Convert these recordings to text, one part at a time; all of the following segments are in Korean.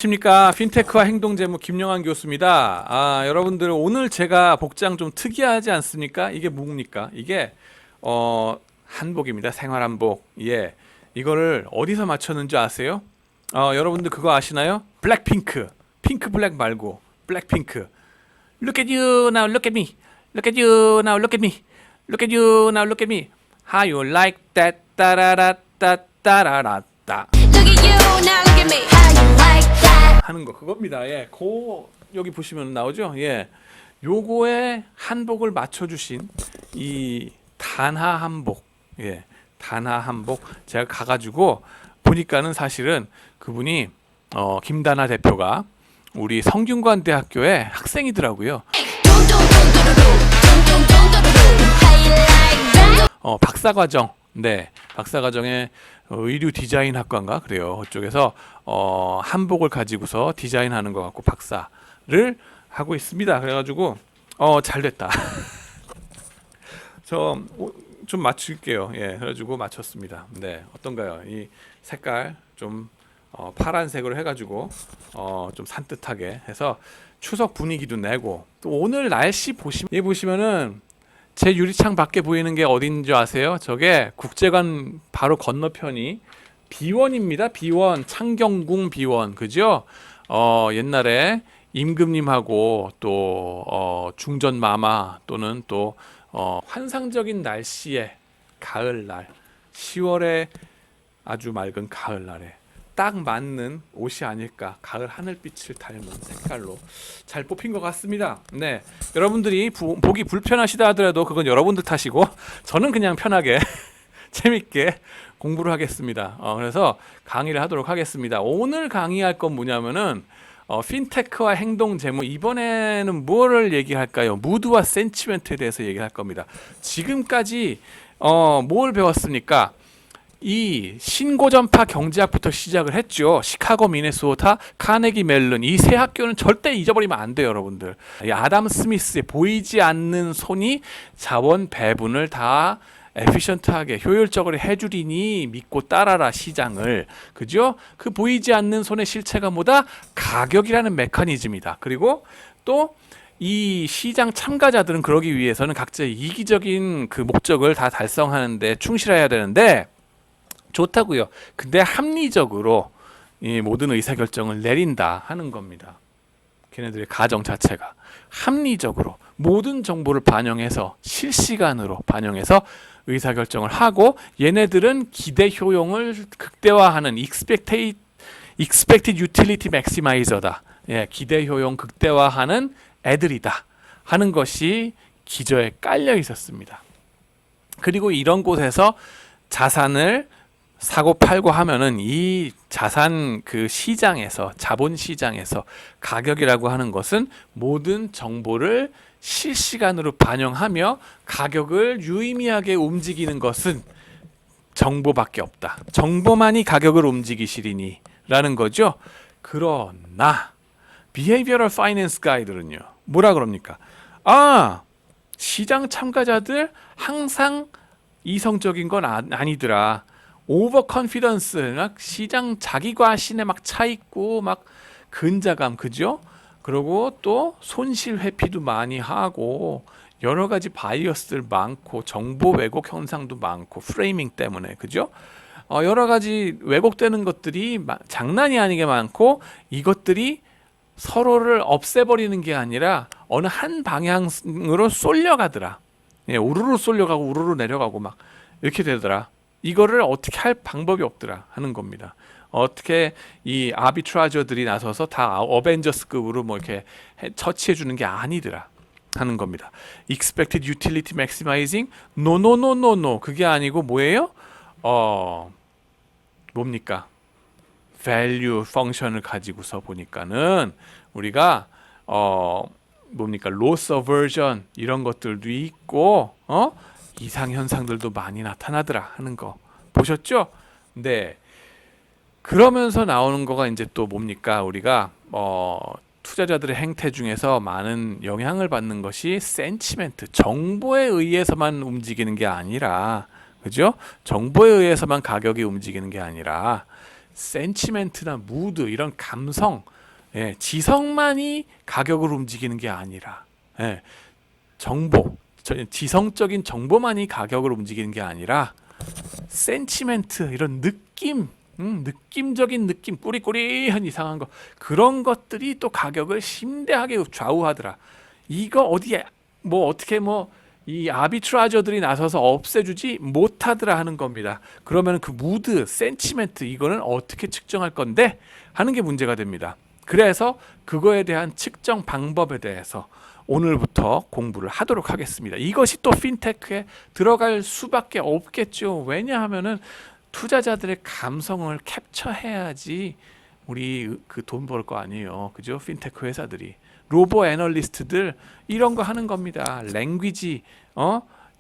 안녕하십니까. 핀테크와 행동재무 김영환 교수입니다. 여러분들 오늘 제가 복장 좀 특이하지 않습니까? 이게 뭡니까? 이게 한복입니다. 생활한복. 예. 이거를 어디서 맞췄는지 아세요? 여러분들 그거 아시나요? 블랙핑크. 핑크 블랙 말고 블랙핑크. Look at you now, look at me. Look at you now, look at me. Look at you now, look at me. How you like that? 따라라따 따라라따. Look at you, now look at me. How you like that? 하는 거 그겁니다. 예, 여기 보시면 나오죠. 예, 요거에 한복을 맞춰주신 이 단하 한복, 예, 단하 한복 제가 가가지고 보니까는 사실은 그분이 김단하 대표가 우리 성균관대학교의 학생이더라고요. How you like that? 박사과정, 네, 박사과정에 의류 디자인 학과인가 그래요. 그쪽에서 한복을 가지고서 디자인하는 것 같고 박사를 하고 있습니다. 그래가지고 잘 됐다. 저 좀 맞출게요. 예, 그래가지고 맞췄습니다. 네, 어떤가요? 이 색깔 좀 파란색으로 해가지고 좀 산뜻하게 해서 추석 분위기도 내고 또 오늘 날씨 보시면은 제 유리창 밖에 보이는 게 어딘 줄 아세요? 저게 국제관 바로 건너편이 비원입니다. 비원, 창경궁 비원, 그죠? 옛날에 임금님하고 또 중전마마 또는 또 환상적인 날씨에 가을날 10월에 아주 맑은 가을날에 딱 맞는 옷이 아닐까. 가을 하늘빛을 닮은 색깔로 잘 뽑힌 것 같습니다. 네, 여러분들이 보기 불편하시다 하더라도 그건 여러분들 탓이고 저는 그냥 편하게 재밌게 공부를 하겠습니다. 그래서 강의를 하도록 하겠습니다. 오늘 강의할 건 뭐냐면은 핀테크와 행동재무, 이번에는 뭐를 얘기할까요? 무드와 센치멘트에 대해서 얘기할 겁니다. 지금까지 뭘 배웠습니까? 이 신고전파 경제학부터 시작을 했죠. 시카고, 미네소타, 카네기 멜론, 이 세 학교는 절대 잊어버리면 안 돼요, 여러분들. 이 아담 스미스의 보이지 않는 손이 자원 배분을 다 에피션트하게 효율적으로 해주리니 믿고 따라라 시장을, 그죠? 그 보이지 않는 손의 실체가 뭐다? 가격이라는 메커니즘이다. 그리고 또 이 시장 참가자들은 그러기 위해서는 각자의 이기적인 그 목적을 다 달성하는데 충실해야 되는데 좋다고요. 근데 합리적으로 이 모든 의사결정을 내린다 하는 겁니다. 걔네들의 가정 자체가 합리적으로 모든 정보를 반영해서 실시간으로 반영해서 의사결정을 하고, 얘네들은 기대 효용을 극대화하는 expected utility maximizer다. 예, 기대 효용 극대화하는 애들이다 하는 것이 기저에 깔려 있었습니다. 그리고 이런 곳에서 자산을 사고 팔고 하면은 이 자산 그 시장에서, 자본 시장에서 가격이라고 하는 것은 모든 정보를 실시간으로 반영하며 가격을 유의미하게 움직이는 것은 정보밖에 없다. 정보만이 가격을 움직이시리니 라는 거죠. 그러나 Behavioral Finance Guide는요, 뭐라 그럽니까? 시장 참가자들 항상 이성적인 건 아니더라. 오버 컨피던스, 막 시장 자기 과신에 막 차 있고 막 근자감, 그죠? 그리고 또 손실 회피도 많이 하고 여러 가지 바이어스들 많고 정보 왜곡 현상도 많고 프레이밍 때문에, 그죠? 여러 가지 왜곡되는 것들이 장난이 아니게 많고, 이것들이 서로를 없애버리는 게 아니라 어느 한 방향으로 쏠려가더라. 예, 우르르 쏠려가고 우르르 내려가고 막 이렇게 되더라. 이거를 어떻게 할 방법이 없더라 하는 겁니다. 어떻게 이 아비트라저들이 나서서 다 어벤져스급으로 뭐 이렇게 처치해 주는 게 아니더라 하는 겁니다. Expected utility maximizing? No. 그게 아니고 뭐예요? 뭡니까? value 펑션을 가지고서 보니까는 우리가 뭡니까? loss aversion 이런 것들도 있고 이상 현상들도 많이 나타나더라 하는 거 보셨죠? 네. 그러면서 나오는 거가 이제 또 뭡니까? 우리가 투자자들의 행태 중에서 많은 영향을 받는 것이 센치멘트, 정보에 의해서만 움직이는 게 아니라, 그죠? 정보에 의해서만 가격이 움직이는 게 아니라 센치멘트나 무드 이런 감성, 예, 지성만이 가격을 움직이는 게 아니라, 예, 지성적인 정보만이 가격을 움직이는 게 아니라 센치멘트 이런 느낌, 느낌적인 느낌, 꾸리꾸리한 이상한 거 그런 것들이 또 가격을 심대하게 좌우하더라. 이거 어디에 뭐 어떻게 뭐 이 아비트라저들이 나서서 없애주지 못하더라 하는 겁니다. 그러면 그 무드, 센치멘트 이거는 어떻게 측정할 건데 하는 게 문제가 됩니다. 그래서 그거에 대한 측정 방법에 대해서 오늘부터 공부를 하도록 하겠습니다. 이것이 또 핀테크에 들어갈 수밖에 없겠죠. 왜냐하면은 투자자들의 감성을 캡처해야지 우리 그 돈 벌 거 아니에요. 그죠? 핀테크 회사들이 로보 애널리스트들 이런 거 하는 겁니다. 랭귀지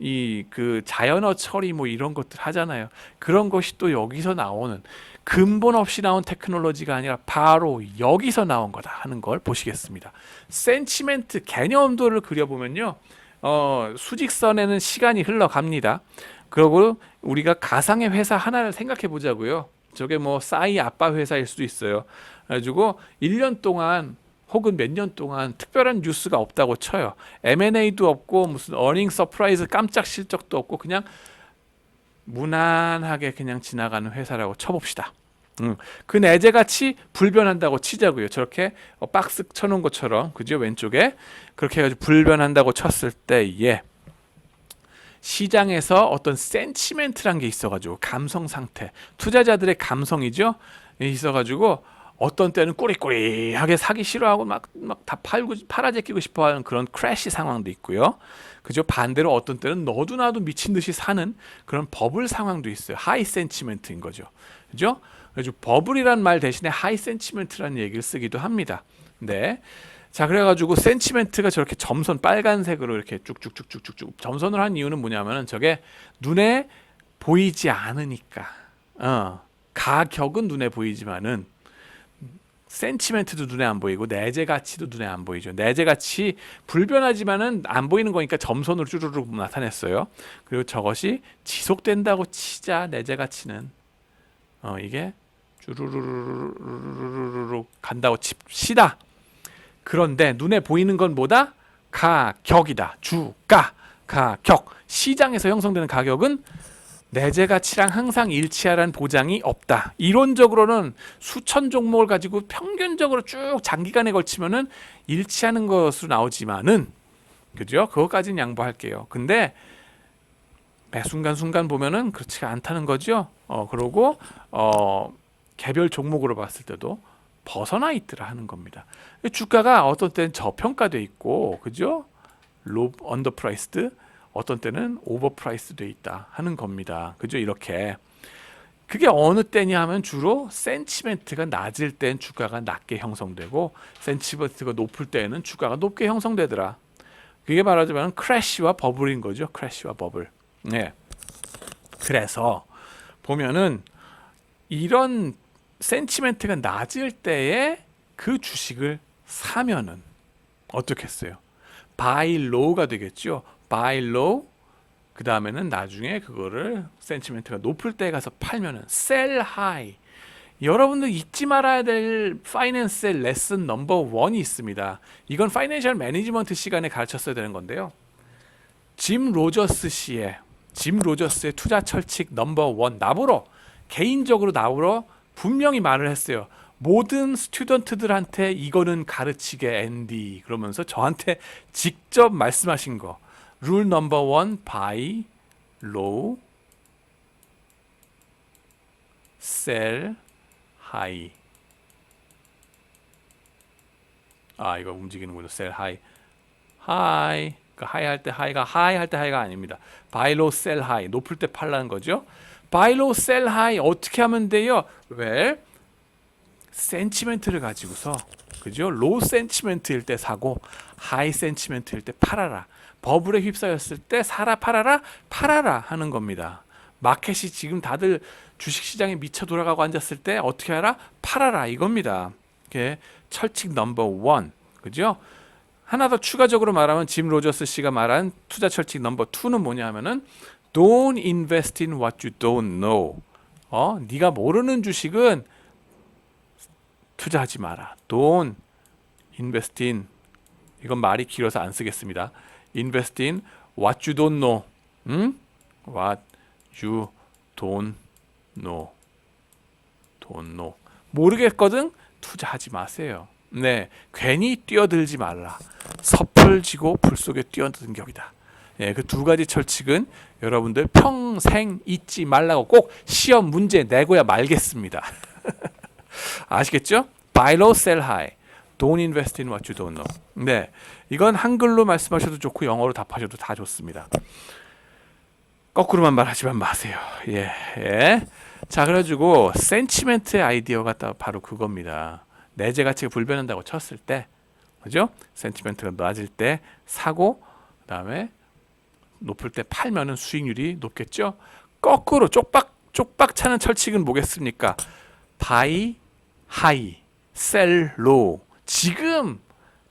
이 그 자연어 처리 뭐 이런 것들 하잖아요. 그런 것이 또 여기서 나오는 근본 없이 나온 테크놀로지가 아니라 바로 여기서 나온 거다 하는 걸 보시겠습니다. 센치멘트 개념도를 그려보면요. 수직선에는 시간이 흘러갑니다. 그리고 우리가 가상의 회사 하나를 생각해 보자고요. 저게 뭐 싸이 아빠 회사일 수도 있어요. 그래가지고 1년 동안 혹은 몇 년 동안 특별한 뉴스가 없다고 쳐요. M&A도 없고 무슨 어닝 서프라이즈 깜짝 실적도 없고 그냥 무난하게 그냥 지나가는 회사라고 쳐봅시다. 그 내재가치 불변한다고 치자고요. 저렇게 박스 쳐놓은 것처럼 그죠? 왼쪽에 그렇게 해가지고 불변한다고 쳤을 때에 시장에서 어떤 센치멘트란 게 있어가지고 감성 상태, 투자자들의 감성이죠. 있어가지고 어떤 때는 꾸리꾸리하게 사기 싫어하고 막 다 팔아제끼고 싶어하는 그런 크래시 상황도 있고요. 그죠? 반대로 어떤 때는 너도 나도 미친 듯이 사는 그런 버블 상황도 있어요. 하이 센치멘트인 거죠. 그죠? 그래서 버블이란 말 대신에 하이 센치멘트라는 얘기를 쓰기도 합니다. 네. 자, 그래가지고 센치멘트가 저렇게 점선 빨간색으로 이렇게 쭉쭉쭉쭉쭉 점선을 한 이유는 뭐냐면은 저게 눈에 보이지 않으니까. 가격은 눈에 보이지만은 센치멘트도 눈에 안 보이고 내재 가치도 눈에 안 보이죠. 내재 가치 불변하지만은 안 보이는 거니까 점선으로 쭈르륵 나타냈어요. 그리고 저것이 지속된다고 치자 내재 가치는 이게 쭈르르르르르르 간다고 칩시다. 그런데 눈에 보이는 건 뭐다? 가격이다. 주가, 가격. 시장에서 형성되는 가격은 내재 가치랑 항상 일치하라는 보장이 없다. 이론적으로는 수천 종목을 가지고 평균적으로 쭉 장기간에 걸치면은 일치하는 것으로 나오지만은 그죠? 그것까지는 양보할게요. 근데 매 순간순간 보면은 그렇지가 않다는 거죠. 그러고 개별 종목으로 봤을 때도 벗어나 있더라 하는 겁니다. 주가가 어떤 때는 저평가돼 있고 그죠? 언더프라이스드 어떤 때는 오버프라이스 돼 있다 하는 겁니다. 그죠? 이렇게 그게 어느 때냐 하면 주로 센치멘트가 낮을 땐 주가가 낮게 형성되고 센치멘트가 높을 때는 주가가 높게 형성되더라. 그게 말하자면 크래시와 버블인 거죠. 크래시와 버블. 네. 그래서 보면은 이런 센치멘트가 낮을 때에 그 주식을 사면은 어떻겠어요? buy low가 되겠죠. buy low. 그 다음에는 나중에 그거를 센치멘트가 높을 때 가서 팔면은 sell high. 여러분들 잊지 말아야 될 파이낸스의 레슨 넘버 1이 있습니다. 이건 파이낸셜 매니지먼트 시간에 가르쳤어야 되는 건데요. 짐 로저스의 투자 철칙 넘버 1 개인적으로 나보러 분명히 말을 했어요. 모든 스튜던트들한테 이거는 가르치게 앤디 그러면서 저한테 직접 말씀하신 거. 룰 넘버 1 buy low sell high. 이거 움직이는군요. sell high. high. 그 high 할 때 high가 high 할 때 high가 아닙니다. buy low sell high. 높을 때 팔라는 거죠. buy low sell high 어떻게 하면 돼요? well 센치멘트를 가지고서 그죠? 로우 센치멘트일 때 사고 하이 센치멘트일 때 팔아라. 버블에 휩싸였을 때 사라 팔아라 하는 겁니다. 마켓이 지금 다들 주식시장에 미쳐 돌아가고 앉았을 때 어떻게 하라? 팔아라 이겁니다. 이게 철칙 넘버 1 그죠? 하나 더 추가적으로 말하면 짐 로저스 씨가 말한 투자 철칙 넘버 2는 뭐냐 하면은 Don't invest in what you don't know. 네가 모르는 주식은 투자하지 마라. Don't invest in. 이건 말이 길어서 안 쓰겠습니다. Invest in what you don't know. What you don't know. Don't know. 모르겠거든 투자하지 마세요. 네, 괜히 뛰어들지 말라. 섣을 지고 불 속에 뛰어든 격이다. 예, 그 두 가지 철칙은 여러분들 평생 잊지 말라고 꼭 시험 문제 내고야 말겠습니다. 아시겠죠? Buy low, sell high. Don't invest in what you don't know. 네, 이건 한글로 말씀하셔도 좋고 영어로 답하셔도 다 좋습니다. 거꾸로만 말하지만 마세요. 예, 예. 자, 그래가지고 센치멘트의 아이디어가 바로 그겁니다. 내재 가치가 불변한다고 쳤을 때, 그죠? 센치멘트가 낮을 때 사고, 그다음에 높을 때 팔면은 수익률이 높겠죠. 거꾸로 쪽박 차는 철칙은 뭐겠습니까? buy high, sell low. 지금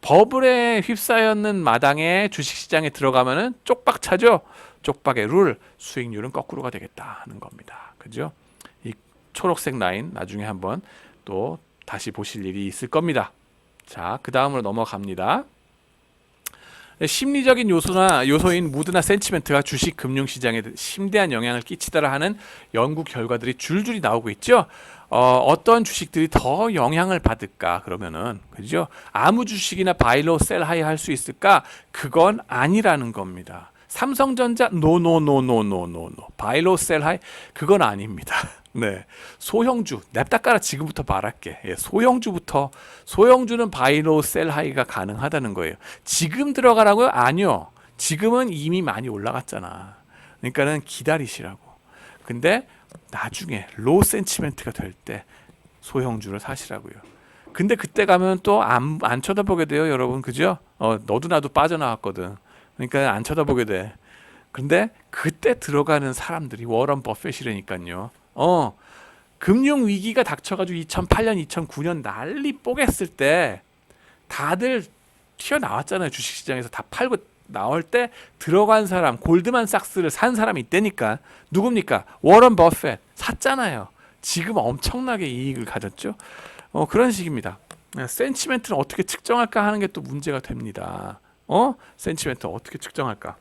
버블에 휩싸였는 마당에 주식시장에 들어가면은 쪽박 차죠. 쪽박의 룰, 수익률은 거꾸로가 되겠다 하는 겁니다. 그죠? 이 초록색 라인 나중에 한번 또 다시 보실 일이 있을 겁니다. 자, 그 다음으로 넘어갑니다. 심리적인 요소인 무드나 센치멘트가 주식 금융시장에 심대한 영향을 끼치더라 하는 연구 결과들이 줄줄이 나오고 있죠. 어떤 주식들이 더 영향을 받을까 그러면은 그죠? 아무 주식이나 바이로 셀 하이 할 수 있을까? 그건 아니라는 겁니다. 삼성전자 노노노노노노노 바이로 셀 하이 그건 아닙니다. 네, 소형주 냅다 깔아 지금부터 말할게. 예, 소형주는 바이로 셀 하이가 가능하다는 거예요. 지금 들어가라고요? 아니요. 지금은 이미 많이 올라갔잖아. 그러니까는 기다리시라고. 근데 나중에 로우 센치멘트가 될 때 소형주를 사시라고요. 근데 그때 가면 또 안 쳐다보게 돼요, 여러분. 그죠? 너도 나도 빠져나왔거든. 그러니까 안 쳐다보게 돼. 근데 그때 들어가는 사람들이 워런 버핏이라니까요. 금융 위기가 닥쳐가지고 2008년, 2009년 난리 뽀겠을 때 다들 튀어나왔잖아요. 주식시장에서 다 팔고 나올 때 들어간 사람, 골드만삭스를 산 사람이 있다니까. 누굽니까? 워런 버핏 샀잖아요. 지금 엄청나게 이익을 가졌죠. 그런 식입니다. 센치멘트는 어떻게 측정할까 하는 게 또 문제가 됩니다. 센치멘트 어떻게 측정할까?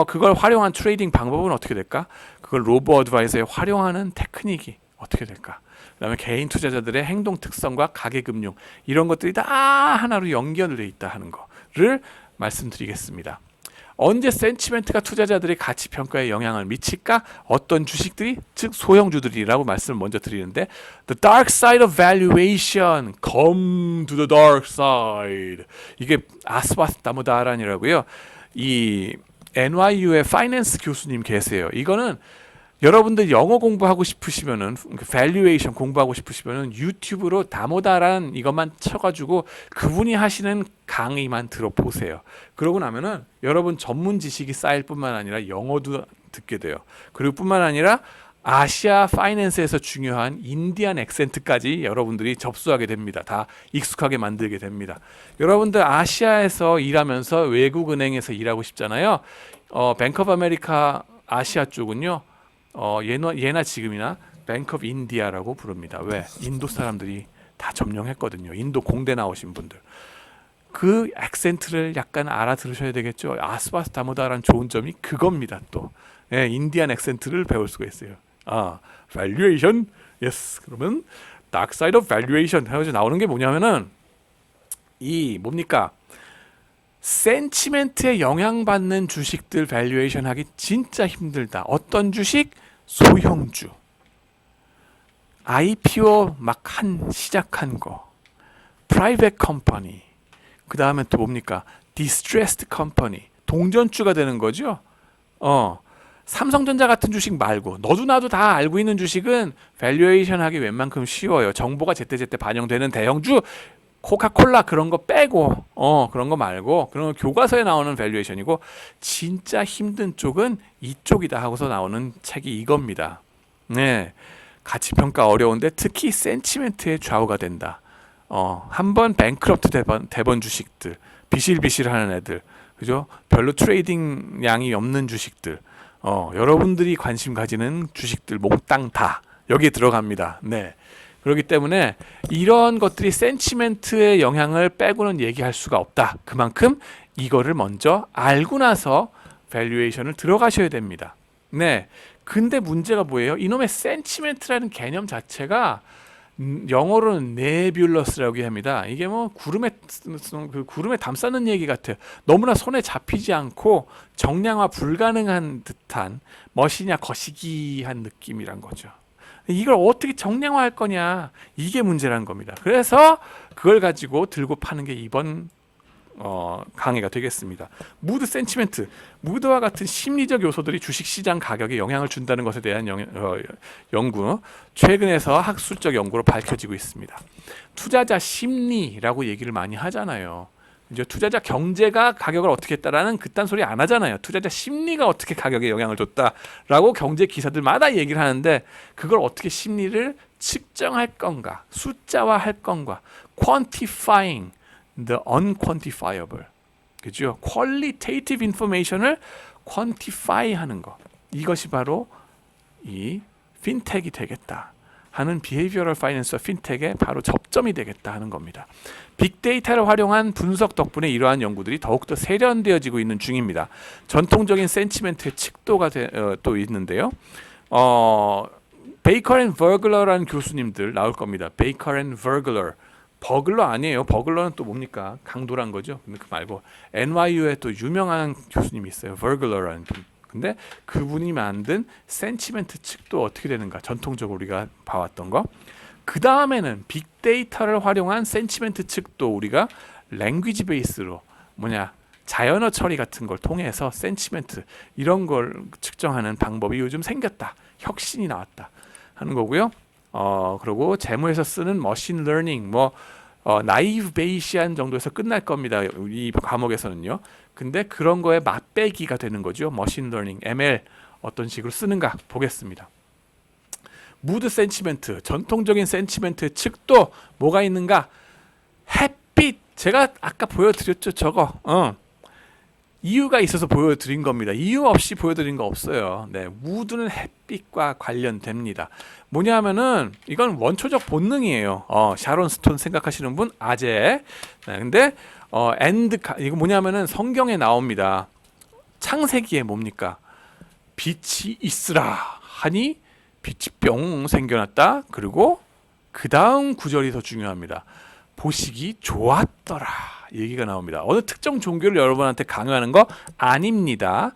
그걸 활용한 트레이딩 방법은 어떻게 될까? 그걸 로보 어드바이저에 활용하는 테크닉이 어떻게 될까? 그다음에 개인 투자자들의 행동 특성과 가계금융 이런 것들이 다 하나로 연결되어 있다 하는 거를 말씀드리겠습니다. 언제 센치멘트가 투자자들의 가치 평가에 영향을 미칠까? 어떤 주식들이 즉 소형주들이라고 말씀을 먼저 드리는데 The dark side of valuation, come to the dark side. 이게 아스바스 다모다란이라고요. 이 NYU의 파이낸스 교수님 계세요. 이거는 여러분들 영어 공부하고 싶으시면은 밸류에이션 공부하고 싶으시면은 유튜브로 다모다란 이것만 쳐가지고 그분이 하시는 강의만 들어보세요. 그러고 나면은 여러분 전문 지식이 쌓일 뿐만 아니라 영어도 듣게 돼요. 그리고 뿐만 아니라 아시아 파이낸스에서 중요한 인디안 액센트까지 여러분들이 접수하게 됩니다. 다 익숙하게 만들게 됩니다. 여러분들 아시아에서 일하면서 외국 은행에서 일하고 싶잖아요. 뱅크 오브 아메리카 아시아 쪽은요. 예나 지금이나 뱅크 오브 인디아라고 부릅니다. 왜? 인도 사람들이 다 점령했거든요. 인도 공대 나오신 분들. 그 액센트를 약간 알아들으셔야 되겠죠. 아스바스 다모다라는 좋은 점이 그겁니다. 또 예, 인디안 액센트를 배울 수가 있어요. valuation, yes. 그러면 dark side of valuation 해가지고 나오는 게 뭐냐면은 이 뭡니까? 센치멘트에 영향받는 주식들 밸류에이션 하기 진짜 힘들다. 어떤 주식? 소형주. IPO 막 시작한 거. 프라이빗 컴퍼니. 그 다음에 또 뭡니까? 디스트레스드 컴퍼니. 동전주가 되는 거죠. 삼성전자 같은 주식 말고 너도 나도 다 알고 있는 주식은 밸류에이션 하기 웬만큼 쉬워요. 정보가 제때제때 반영되는 대형주 코카콜라 그런 거 빼고 그런 거 말고 그런 거 교과서에 나오는 밸류에이션이고 진짜 힘든 쪽은 이쪽이다 하고서 나오는 책이 이겁니다. 네, 가치평가 어려운데 특히 센치멘트에 좌우가 된다. 한번 뱅크럽트 대번 주식들 비실비실하는 애들 그죠? 별로 트레이딩 양이 없는 주식들 여러분들이 관심 가지는 주식들 몽땅 다 여기에 들어갑니다. 네. 그렇기 때문에 이런 것들이 센치멘트의 영향을 빼고는 얘기할 수가 없다. 그만큼 이거를 먼저 알고 나서 밸류에이션을 들어가셔야 됩니다. 네. 근데 문제가 뭐예요? 이놈의 센치멘트라는 개념 자체가 영어로는 네뷸러스라고 합니다. 이게 뭐 구름에 담 싸는 얘기 같아요. 너무나 손에 잡히지 않고 정량화 불가능한 듯한 멋이냐 거시기한 느낌이란 거죠. 이걸 어떻게 정량화할 거냐, 이게 문제란 겁니다. 그래서 그걸 가지고 들고 파는 게 이번 강의가 되겠습니다. 무드 센치멘트, 무드와 같은 심리적 요소들이 주식시장 가격에 영향을 준다는 것에 대한 연구, 최근에서 학술적 연구로 밝혀지고 있습니다. 투자자 심리라고 얘기를 많이 하잖아요. 이제 투자자 경제가 가격을 어떻게 했다라는 그딴 소리 안 하잖아요. 투자자 심리가 어떻게 가격에 영향을 줬다라고 경제 기사들마다 얘기를 하는데, 그걸 어떻게 심리를 측정할 건가, 숫자화할 건가, quantifying the unquantifiable, 그죠? qualitative information을 quantify하는 것, 이것이 바로 이 핀텍이 되겠다 하는 비헤이비어럴 파이낸스와 핀텍의 바로 접점이 되겠다 하는 겁니다. 빅데이터를 활용한 분석 덕분에 이러한 연구들이 더욱더 세련되어지고 있는 중입니다. 전통적인 센치멘트의 칙도가 또 있는데요. 베이커 앤 버글러라는 교수님들 나올 겁니다. 베이커 앤 버글러. 버글러 아니에요. 버글러는 또 뭡니까? 강도란 거죠. 근데 그 말고 NYU에 또 유명한 교수님이 있어요. 버글러라는 분. 근데 그분이 만든 센치멘트 측도 어떻게 되는가, 전통적으로 우리가 봐왔던 거. 그 다음에는 빅데이터를 활용한 센치멘트 측도 우리가 랭귀지 베이스로 자연어 처리 같은 걸 통해서 센치멘트 이런 걸 측정하는 방법이 요즘 생겼다, 혁신이 나왔다 하는 거고요. 그리고 재무에서 쓰는 머신 러닝, 나이브 베이시안 정도에서 끝날 겁니다. 이 과목에서는요. 근데 그런 거에 맛배기가 되는 거죠. 머신 러닝, ML 어떤 식으로 쓰는가 보겠습니다. 무드 센치멘트, 전통적인 센치멘트 측도 뭐가 있는가? 햇빛, 제가 아까 보여드렸죠. 저거 이유가 있어서 보여드린 겁니다. 이유 없이 보여드린 거 없어요. 네, 무드는 햇빛과 관련됩니다. 뭐냐면은 이건 원초적 본능이에요. 샤론 스톤 생각하시는 분 아재. 네, 근데 이거 뭐냐면은 성경에 나옵니다. 창세기에 뭡니까? 빛이 있으라 하니 빛이 뿅 생겨났다. 그리고 그 다음 구절이 더 중요합니다. 보시기 좋았더라 얘기가 나옵니다. 어느 특정 종교를 여러분한테 강요하는 거 아닙니다.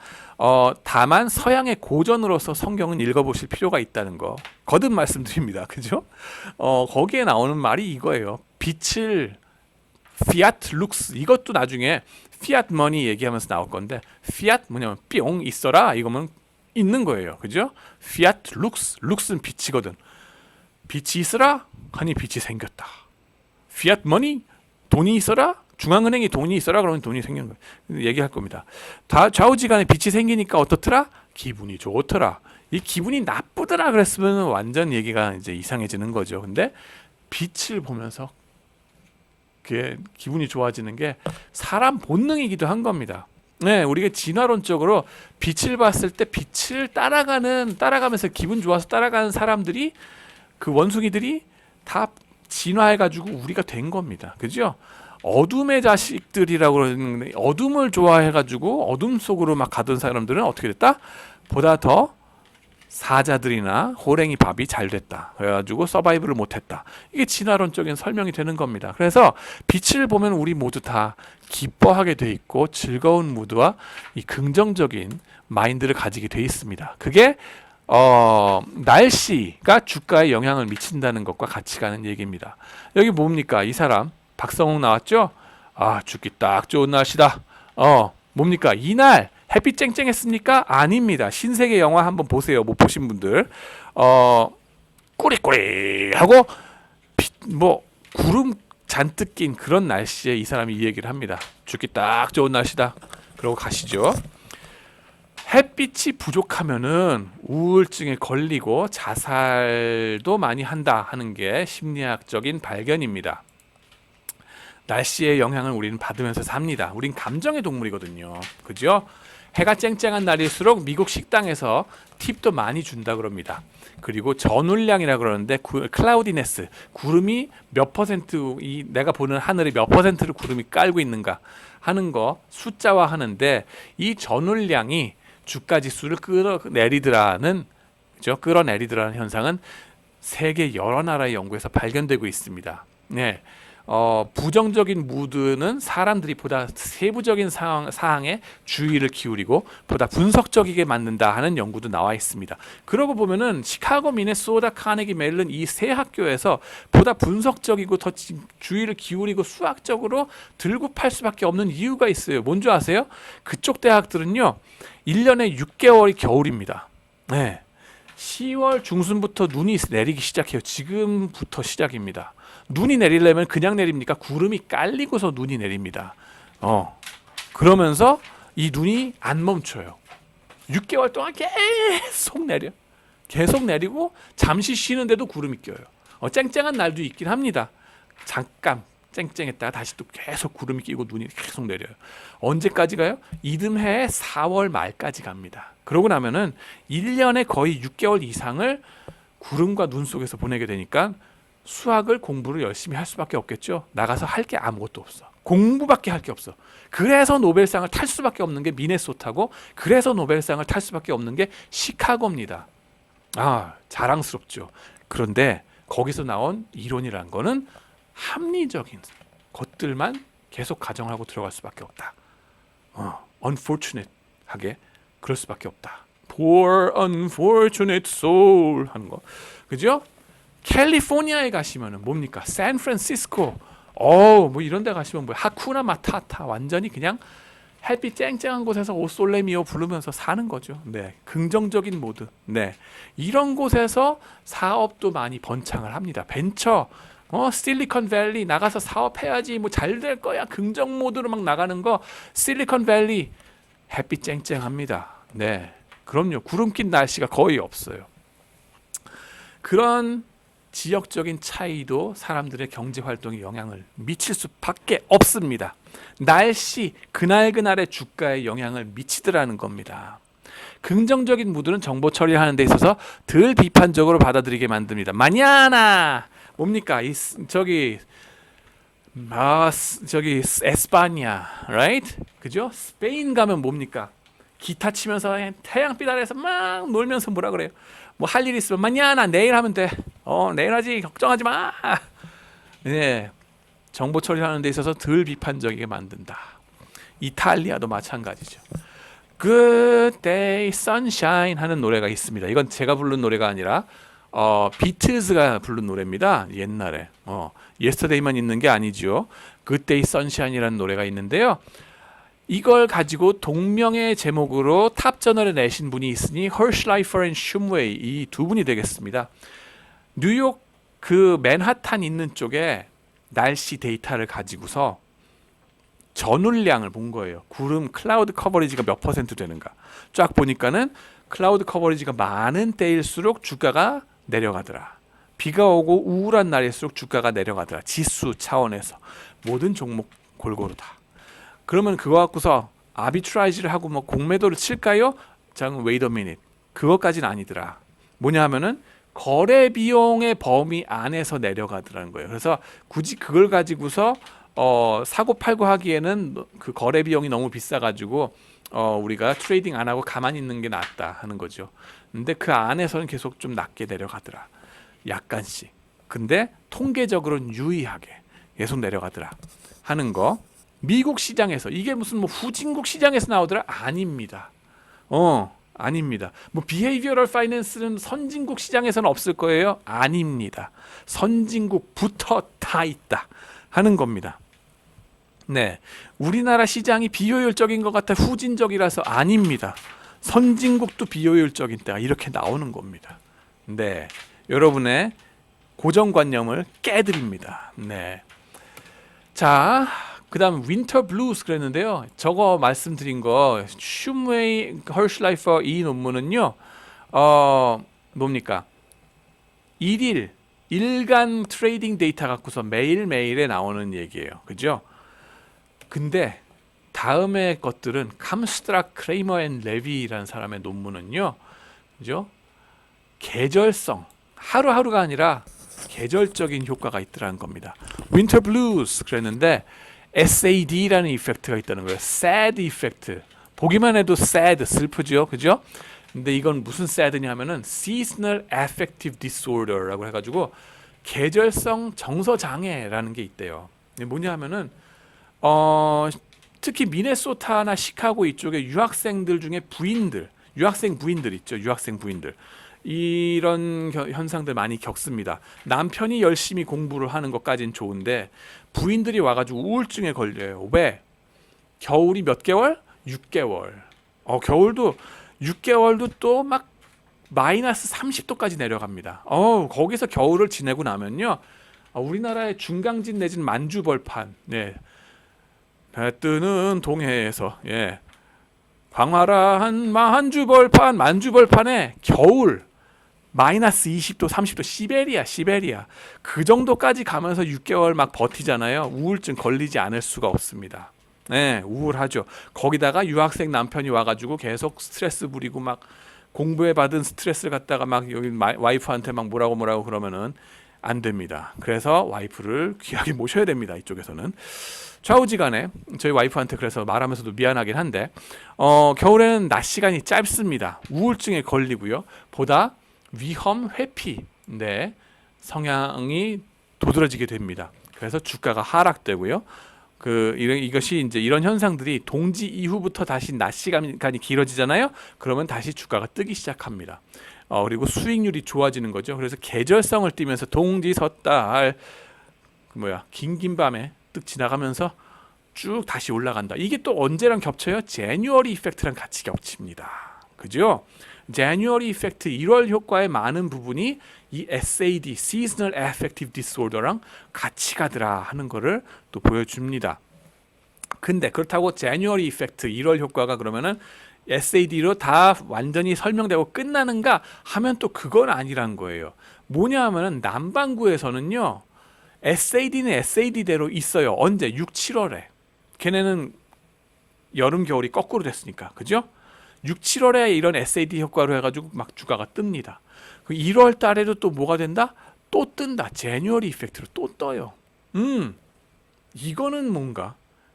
다만 서양의 고전으로서 성경은 읽어보실 필요가 있다는 거 거듭 말씀드립니다. 그죠? 거기에 나오는 말이 이거예요. 빛을 fiat lux, 이것도 나중에 fiat money 얘기하면서 나올 건데, fiat 뭐냐면 뿅 있어라 이거면 있는 거예요. 그죠? fiat lux, lux는 빛이거든. 빛이 있어라 하니 빛이 생겼다. fiat money, 돈이 있어라, 중앙은행이 돈이 있어라 그러면 돈이 생기는 거예요. 얘기할 겁니다. 다 좌우지간에 빛이 생기니까 어떻더라? 기분이 좋더라. 이 기분이 나쁘더라 그랬으면 완전 얘기가 이제 이상해지는 거죠. 근데 빛을 보면서 그게 기분이 좋아지는 게 사람 본능이기도 한 겁니다. 네, 우리가 진화론적으로 빛을 봤을 때 빛을 따라가면서 기분 좋아서 따라가는 사람들이, 그 원숭이들이 다 진화해가지고 우리가 된 겁니다. 그죠? 어둠의 자식들이라고 그러는데, 어둠을 좋아해가지고 어둠 속으로 막 가던 사람들은 어떻게 됐다? 보다 더 사자들이나 호랭이 밥이 잘 됐다. 그래가지고 서바이브를 못했다. 이게 진화론적인 설명이 되는 겁니다. 그래서 빛을 보면 우리 모두 다 기뻐하게 돼 있고 즐거운 무드와 이 긍정적인 마인드를 가지게 돼 있습니다. 그게 날씨가 주가에 영향을 미친다는 것과 같이 가는 얘기입니다. 여기 뭡니까? 이 사람 박성웅 나왔죠? 죽기 딱 좋은 날씨다. 뭡니까? 이날 햇빛 쨍쨍했습니까? 아닙니다. 신세계 영화 한번 보세요. 못 보신 분들. 꾸리꾸리하고 구름 잔뜩 낀 그런 날씨에 이 사람이 이 얘기를 합니다. 죽기 딱 좋은 날씨다. 그러고 가시죠. 햇빛이 부족하면은 우울증에 걸리고 자살도 많이 한다 하는 게 심리학적인 발견입니다. 날씨의 영향을 우리는 받으면서 삽니다. 우린 감정의 동물이거든요. 그죠? 해가 쨍쨍한 날일수록 미국 식당에서 팁도 많이 준다 그럽니다. 그리고 전울량이라 그러는데 클라우디네스, 구름이 몇 퍼센트, 이 내가 보는 하늘에 몇 퍼센트를 구름이 깔고 있는가 하는 거 숫자화 하는데, 이 전울량이 주가 지수를 끌어내리더라는 현상은 세계 여러 나라의 연구에서 발견되고 있습니다. 네. 부정적인 무드는 사람들이 보다 세부적인 사항에 주의를 기울이고 보다 분석적이게 만든다 하는 연구도 나와 있습니다. 그러고 보면은 시카고, 미네소타, 카네기 멜론 이 세 학교에서 보다 분석적이고 더 주의를 기울이고 수학적으로 들고 팔 수밖에 없는 이유가 있어요. 뭔지 아세요? 그쪽 대학들은요 1년에 6개월이 겨울입니다. 네. 10월 중순부터 눈이 내리기 시작해요. 지금부터 시작입니다. 눈이 내리려면 그냥 내립니까? 구름이 깔리고서 눈이 내립니다. 그러면서 이 눈이 안 멈춰요. 6개월 동안 계속 내려. 계속 내리고 잠시 쉬는데도 구름이 껴요. 쨍쨍한 날도 있긴 합니다. 잠깐 쨍쨍했다가 다시 또 계속 구름이 끼고 눈이 계속 내려요. 언제까지 가요? 이듬해 4월 말까지 갑니다. 그러고 나면은 1년에 거의 6개월 이상을 구름과 눈 속에서 보내게 되니까 수학을 공부를 열심히 할 수밖에 없겠죠. 나가서 할 게 아무것도 없어. 공부밖에 할 게 없어. 그래서 노벨상을 탈 수밖에 없는 게 미네소타고, 그래서 노벨상을 탈 수밖에 없는 게 시카고입니다. 자랑스럽죠. 그런데 거기서 나온 이론이라는 거는 합리적인 것들만 계속 가정하고 들어갈 수밖에 없다. unfortunate하게 그럴 수밖에 없다. Poor unfortunate soul 하는 거, 그죠? 캘리포니아에 가시면은 뭡니까? 샌프란시스코, 뭐 이런 데 가시면 뭐야? 하쿠나 마타타, 완전히 그냥 햇빛 쨍쨍한 곳에서 오솔레미오 부르면서 사는 거죠. 네, 긍정적인 모드. 네, 이런 곳에서 사업도 많이 번창을 합니다. 벤처, 실리콘밸리 나가서 사업해야지, 뭐 잘 될 거야, 긍정 모드로 막 나가는 거. 실리콘밸리 햇빛 쨍쨍합니다. 네, 그럼요. 구름 낀 날씨가 거의 없어요. 그런 지역적인 차이도 사람들의 경제 활동에 영향을 미칠 수밖에 없습니다. 날씨, 그날그날의 주가에 영향을 미치더라는 겁니다. 긍정적인 무드는 정보 처리하는 데 있어서 덜 비판적으로 받아들이게 만듭니다. 마냐나 뭡니까? 저기 에스파냐, right? 그죠? 스페인 가면 뭡니까? 기타 치면서 태양빛 아래에서 막 놀면서 뭐라 그래요? 뭐 할 일 있으면 마냐나, 내일 하면 돼. 내일 하지, 걱정하지 마. 네, 정보 처리하는 데 있어서 덜 비판적이게 만든다. 이탈리아도 마찬가지죠. Good Day Sunshine 하는 노래가 있습니다. 이건 제가 부른 노래가 아니라 비틀즈가 부른 노래입니다. 옛날에 Yesterday만 있는 게 아니죠. Good Day Sunshine이라는 노래가 있는데요. 이걸 가지고 동명의 제목으로 탑저널에 내신 분이 있으니 헐슐라이퍼 앤 shum웨이, 이 두 분이 되겠습니다. 뉴욕 그 맨하탄 있는 쪽에 날씨 데이터를 가지고서 전울량을 본 거예요. 구름 클라우드 커버리지가 몇 퍼센트 되는가. 쫙 보니까는 클라우드 커버리지가 많은 때일수록 주가가 내려가더라. 비가 오고 우울한 날일수록 주가가 내려가더라. 지수 차원에서 모든 종목 골고루 다. 그러면 그거 갖고서 아비트라이즈를 하고 뭐 공매도를 칠까요? 장 wait a minute. 그것까지는 아니더라. 뭐냐 하면은 거래 비용의 범위 안에서 내려가더라는 거예요. 그래서 굳이 그걸 가지고서 사고 팔고 하기에는 그 거래 비용이 너무 비싸가지고 우리가 트레이딩 안 하고 가만히 있는 게 낫다 하는 거죠. 근데 그 안에서는 계속 좀 낮게 내려가더라. 약간씩. 근데 통계적으로는 유의하게 계속 내려가더라 하는 거. 미국 시장에서 이게 무슨 뭐 후진국 시장에서 나오더라? 아닙니다. 아닙니다. 뭐 비헤이비어럴 파이낸스는 선진국 시장에서는 없을 거예요? 아닙니다. 선진국부터 다 있다 하는 겁니다. 네, 우리나라 시장이 비효율적인 것 같아 후진적이라서 아닙니다. 선진국도 비효율적인 때가 이렇게 나오는 겁니다. 네, 여러분의 고정관념을 깨드립니다. 네, 자, 그 다음 윈터 블루스 그랬는데요. 저거 말씀드린 거 shum웨이 헐슐라이퍼 이 논문은요, 뭡니까? 일간 트레이딩 데이터 갖고서 매일매일에 나오는 얘기예요. 그죠? 근데 다음의 것들은 감스트락 크레이머 앤 레비라는 사람의 논문은요, 그죠? 계절성, 하루하루가 아니라 계절적인 효과가 있더라는 겁니다. 윈터 블루스 그랬는데 SAD라는 이펙트가 있다는 거예요. sad 이펙트. 보기만 해도 sad, 슬프죠, 그죠? 근데 이건 무슨 sad냐 하면은 seasonal affective disorder라고 해가지고 계절성 정서 장애라는 게 있대요. 이게 뭐냐 하면은 특히 미네소타나 시카고 이쪽에 유학생들 중에 부인들, 유학생 부인들 있죠, 유학생 부인들. 이런 현상들 많이 겪습니다. 남편이 열심히 공부를 하는 것까진 좋은데 부인들이 와가지고 우울증에 걸려요. 왜? 겨울이 몇 개월? 6개월. 겨울도 6개월도 또 막 마이너스 30도까지 내려갑니다. 거기서 겨울을 지내고 나면요, 우리나라의 중강진 내지는 만주벌판, 네, 배 뜨는 동해에서, 예, 광활한 만주벌판에 겨울 마이너스 20도, 30도, 시베리아 그 정도까지 가면서 6개월 막 버티잖아요. 우울증 걸리지 않을 수가 없습니다. 네, 우울하죠. 거기다가 유학생 남편이 와가지고 계속 스트레스 부리고 막 공부에 받은 스트레스를 갖다가 막 여기 와이프한테 막 뭐라고 그러면은 안 됩니다. 그래서 와이프를 귀하게 모셔야 됩니다. 이쪽에서는 좌우지간에 저희 와이프한테 그래서 말하면서도 미안하긴 한데 겨울에는 낮 시간이 짧습니다. 우울증에 걸리고요. 보다 위험 회피, 네, 성향이 도드라지게 됩니다. 그래서 주가가 하락되고요. 이것이 이제 이런 현상들이 동지 이후부터 다시 낮 시간이 길어지잖아요. 그러면 다시 주가가 뜨기 시작합니다. 그리고 수익률이 좋아지는 거죠. 그래서 계절성을 띠면서 동지 섣달 긴 밤에 뜩 지나가면서 쭉 다시 올라간다. 이게 또 언제랑 겹쳐요? 제뉴어리 이펙트랑 같이 겹칩니다. 그죠? 제뉴어리 이펙트 1월 효과의 많은 부분이 이 SAD, Seasonal Affective Disorder랑 같이 가더라 하는 거를 또 보여줍니다. 근데 그렇다고 제뉴어리 이펙트 1월 효과가 그러면은 SAD로 다 완전히 설명되고 끝나는가 하면 또 그건 아니란 거예요. 뭐냐 하면은 남반구에서는요, SAD는 SAD대로 있어요. 언제? 6, 7월에. 걔네는 여름, 겨울이 거꾸로 됐으니까. 그죠? 6, 7월에 이런 SAD 효과로 해가지고 막 주가가 뜹니다. 1월 달에도 또 뭐가 된다? 또 뜬다. 제뉴어리 이펙트로 또 떠요. 이거는 뭔가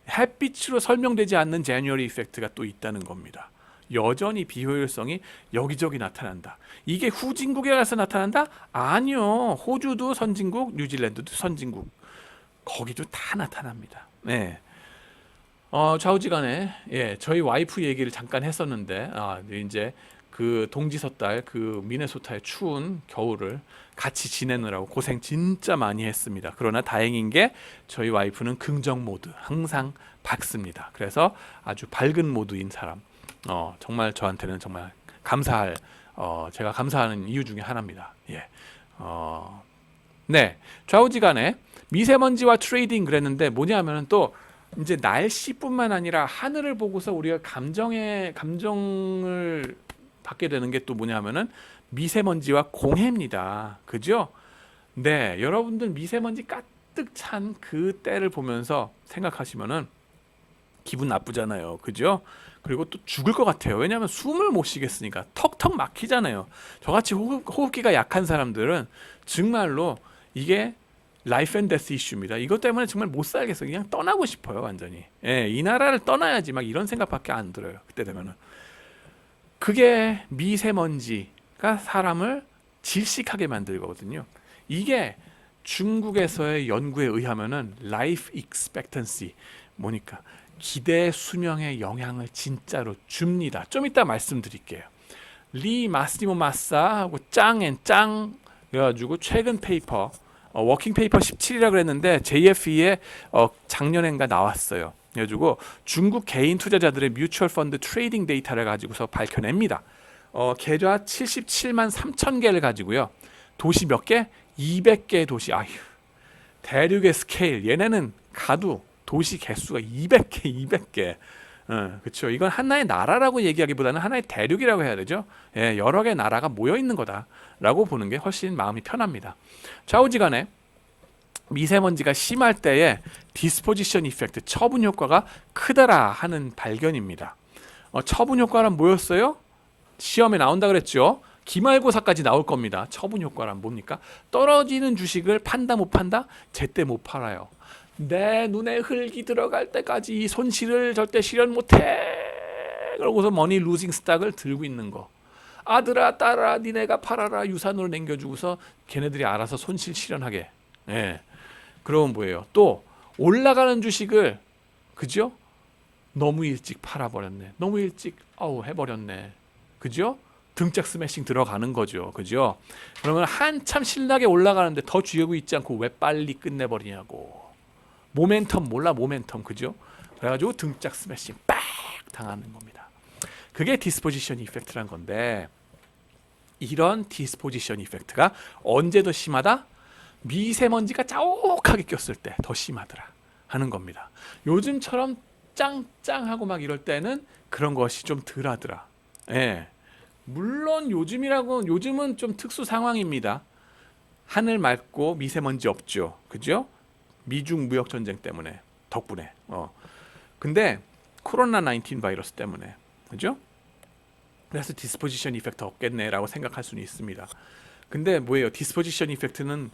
햇빛으로 설명되지 않는 제뉴어리 이펙트가 또 있다는 겁니다. 여전히 비효율성이 여기저기 나타난다. 이게 후진국에 가서 나타난다? 아니요. 호주도 선진국, 뉴질랜드도 선진국. 거기도 다 나타납니다. 네. 좌우지간에, 예, 저희 와이프 얘기를 잠깐 했었는데, 이제 그 동지섣달 그 미네소타의 추운 겨울을 같이 지내느라고 고생 진짜 많이 했습니다. 그러나 다행인 게 저희 와이프는 긍정 모드 항상 밝습니다. 그래서 아주 밝은 모드인 사람, 정말 저한테는 정말 감사할, 제가 감사하는 이유 중에 하나입니다. 예. 네, 좌우지간에 미세먼지와 트레이딩 그랬는데 뭐냐면은 또 이제 날씨뿐만 아니라 하늘을 보고서 우리가 감정을 받게 되는 게 또 뭐냐면은 미세먼지와 공해입니다. 그죠? 네, 여러분들 미세먼지 가득 찬 그 때를 보면서 생각하시면은 기분 나쁘잖아요. 그죠? 그리고 또 죽을 것 같아요. 왜냐하면 숨을 못 쉬겠으니까 턱턱 막히잖아요. 저같이 호흡기가 약한 사람들은 정말로 이게 라이프 앤 데스 이슈입니다. 이것 때문에 정말 못 살겠어요. 그냥 떠나고 싶어요. 완전히. 예, 이 나라를 떠나야지 막 이런 생각밖에 안 들어요. 그때 되면은. 그게 미세먼지가 사람을 질식하게 만들거든요. 이게 중국에서의 연구에 의하면은 라이프 익스펙턴시 뭐니까 기대 수명에 영향을 진짜로 줍니다. 좀 이따 말씀드릴게요. 리 마스티모 마사하고 짱 그래가지고 최근 페이퍼 워킹 페이퍼 17이라 그랬는데 JFE에 작년엔가 나왔어요. 그래가지고 중국 개인 투자자들의 뮤추얼 펀드 트레이딩 데이터를 가지고서 밝혀냅니다. 계좌 77만 3천 개를 가지고요. 도시 몇 개? 200개의 도시. 아휴, 대륙의 스케일. 얘네는 가도 도시 개수가 200개. 그렇죠. 이건 하나의 나라라고 얘기하기보다는 하나의 대륙이라고 해야 되죠. 예, 여러 개 나라가 모여 있는 거다라고 보는 게 훨씬 마음이 편합니다. 좌우지간에 미세먼지가 심할 때에 디스포지션 이펙트, 처분 효과가 크더라 하는 발견입니다. 처분 효과란 뭐였어요? 시험에 나온다 그랬죠. 기말고사까지 나올 겁니다. 처분 효과란 뭡니까? 떨어지는 주식을 판다 못 판다? 제때 못 팔아요. 내 눈에 흙이 들어갈 때까지 이 손실을 절대 실현 못해. 그러고서 머니 루징 스탁을 들고 있는 거. 아들아 딸아 니네가 팔아라 유산으로 남겨주고서 걔네들이 알아서 손실 실현하게. 예. 그러면 뭐예요? 또 올라가는 주식을 그죠? 너무 일찍 팔아버렸네. 너무 일찍 해버렸네. 그죠? 등짝 스매싱 들어가는 거죠. 그죠? 그러면 한참 신나게 올라가는데 더 쥐고 있지 않고 왜 빨리 끝내버리냐고. 모멘텀 몰라 모멘텀 그죠? 그래가지고 등짝 스매싱 빡 당하는 겁니다. 그게 디스포지션 이펙트란 건데 이런 디스포지션 이펙트가 언제 더 심하다? 미세먼지가 자욱하게 꼈을 때 더 심하더라 하는 겁니다. 요즘처럼 짱짱하고 막 이럴 때는 그런 것이 좀 덜하더라. 예. 물론 요즘은 좀 특수 상황입니다. 하늘 맑고 미세먼지 없죠. 그죠? 미중 무역 전쟁 때문에 덕분에. 근데 코로나 19 바이러스 때문에. 그죠? 그래서 디스포지션 이펙트 없겠네라고 생각할 수는 있습니다. 근데 뭐예요? 디스포지션 이펙트는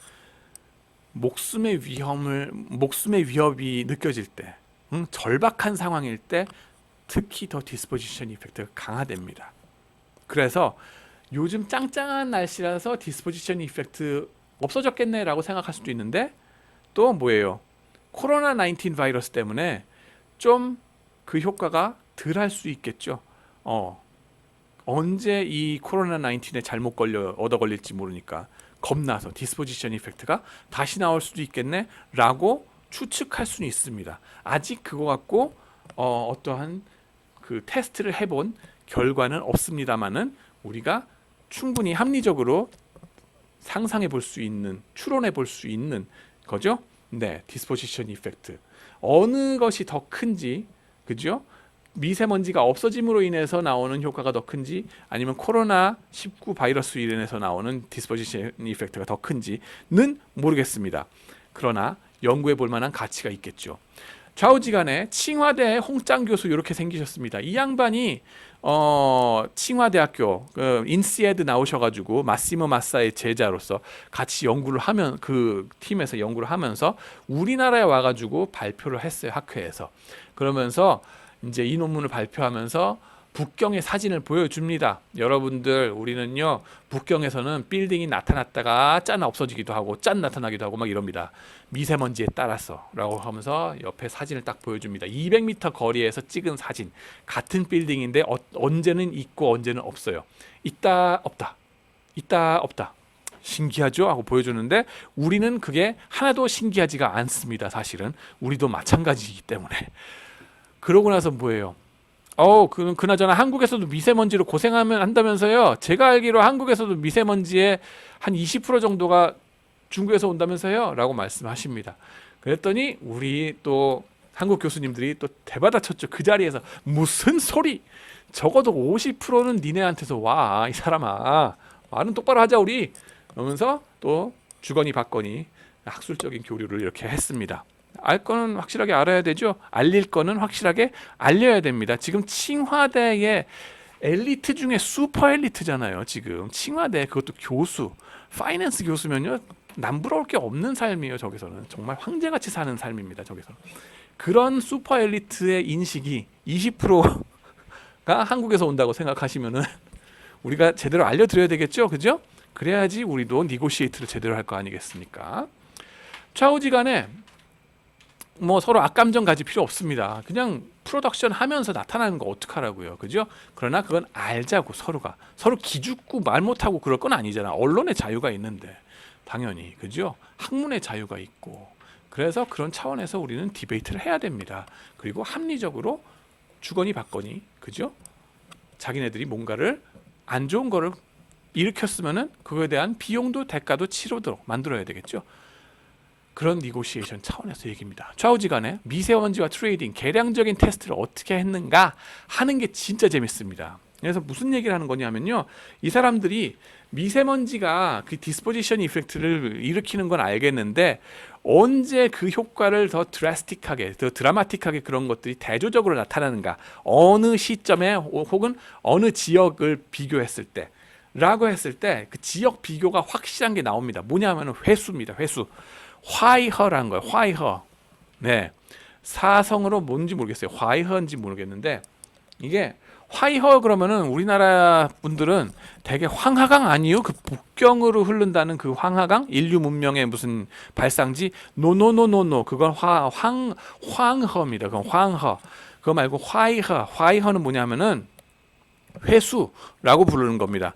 목숨의 위협이 느껴질 때, 절박한 상황일 때 특히 더 디스포지션 이펙트가 강화됩니다. 그래서 요즘 짱짱한 날씨라서 디스포지션 이펙트 없어졌겠네라고 생각할 수도 있는데 또 뭐예요? 코로나 19 바이러스 때문에 좀 그 효과가 덜할 수 있겠죠. 언제 이 코로나 19에 잘못 얻어 걸릴지 모르니까 겁나서 디스포지션 이펙트가 다시 나올 수도 있겠네라고 추측할 수는 있습니다. 아직 그거 갖고 어떠한 그 테스트를 해본 결과는 없습니다만은 우리가 충분히 합리적으로 상상해 볼 수 있는, 추론해 볼 수 있는 거죠. 네, 디스포지션 이펙트. 어느 것이 더 큰지, 그죠? 미세먼지가 없어짐으로 인해서 나오는 효과가 더 큰지 아니면 코로나 19 바이러스로 인해서 나오는 디스포지션 이펙트가 더 큰지는 모르겠습니다. 그러나 연구해 볼 만한 가치가 있겠죠. 좌우지간에 칭화대 홍짱 교수 이렇게 생기셨습니다. 이 양반이 칭화대학교 인시에드 나오셔가지고 마시모 마사의 제자로서 같이 연구를 하면 그 팀에서 연구를 하면서 우리나라에 와가지고 발표를 했어요. 학회에서. 그러면서 이제 이 논문을 발표하면서 북경의 사진을 보여줍니다. 여러분들 우리는요 북경에서는 빌딩이 나타났다가 짠 없어지기도 하고 짠 나타나기도 하고 막 이럽니다. 미세먼지에 따라서 라고 하면서 옆에 사진을 딱 보여줍니다. 200m 거리에서 찍은 사진. 같은 빌딩인데 언제는 있고 언제는 없어요. 있다 없다. 있다 없다. 신기하죠? 하고 보여주는데 우리는 그게 하나도 신기하지가 않습니다. 사실은 우리도 마찬가지이기 때문에. 그러고 나서 뭐예요? 그나저나 한국에서도 미세먼지로 고생하면 한다면서요. 제가 알기로 한국에서도 미세먼지의 한 20% 정도가 중국에서 온다면서요. 라고 말씀하십니다. 그랬더니 우리 또 한국 교수님들이 또 대받아쳤죠. 그 자리에서 무슨 소리? 적어도 50%는 니네한테서 와. 이 사람아. 말은 똑바로 하자 우리. 그러면서 또 주거니 받거니 학술적인 교류를 이렇게 했습니다. 알 거는 확실하게 알아야 되죠. 알릴 거는 확실하게 알려야 됩니다. 지금 칭화대의 엘리트 중에 슈퍼 엘리트잖아요. 지금 칭화대 그것도 교수, 파이낸스 교수면요 남부러울 게 없는 삶이에요. 저기서는 정말 황제같이 사는 삶입니다. 저기서 그런 슈퍼 엘리트의 인식이 20%가 한국에서 온다고 생각하시면은 우리가 제대로 알려드려야 되겠죠, 그죠? 그래야지 우리도 니고시에이트를 제대로 할 거 아니겠습니까? 좌우지간에 뭐 서로 악감정 가질 필요 없습니다. 그냥 프로덕션 하면서 나타나는 거 어떡하라고요. 그죠? 그러나 그건 알자고 서로 기죽고 말 못하고 그럴 건 아니잖아. 언론의 자유가 있는데 당연히 그죠? 학문의 자유가 있고 그래서 그런 차원에서 우리는 디베이트를 해야 됩니다. 그리고 합리적으로 주거니 받거니 그죠? 자기네들이 뭔가를 안 좋은 거를 일으켰으면은 그거에 대한 비용도 대가도 치르도록 만들어야 되겠죠. 그런 니고시에이션 차원에서 얘기입니다. 좌우지간에 미세먼지와 트레이딩, 계량적인 테스트를 어떻게 했는가 하는 게 진짜 재밌습니다. 그래서 무슨 얘기를 하는 거냐면요. 이 사람들이 미세먼지가 그 디스포지션 이펙트를 일으키는 건 알겠는데 언제 그 효과를 더 드라스틱하게, 더 드라마틱하게 그런 것들이 대조적으로 나타나는가? 어느 시점에 혹은 어느 지역을 비교했을 때 라고 했을 때 그 지역 비교가 확실한 게 나옵니다. 뭐냐면은 회수입니다. 회수. 화이허라는 거예요. 화이허. 네. 사성으로 뭔지 모르겠어요. 화이허인지 모르겠는데 이게 화이허 그러면은 우리나라 분들은 되게 황하강 아니요? 그 북경으로 흐른다는 그 황하강? 인류 문명의 무슨 발상지? 노노노노노. 그건 황허입니다. 그건 황허. 그거 말고 화이허. 화이허는 뭐냐면은 회수라고 부르는 겁니다.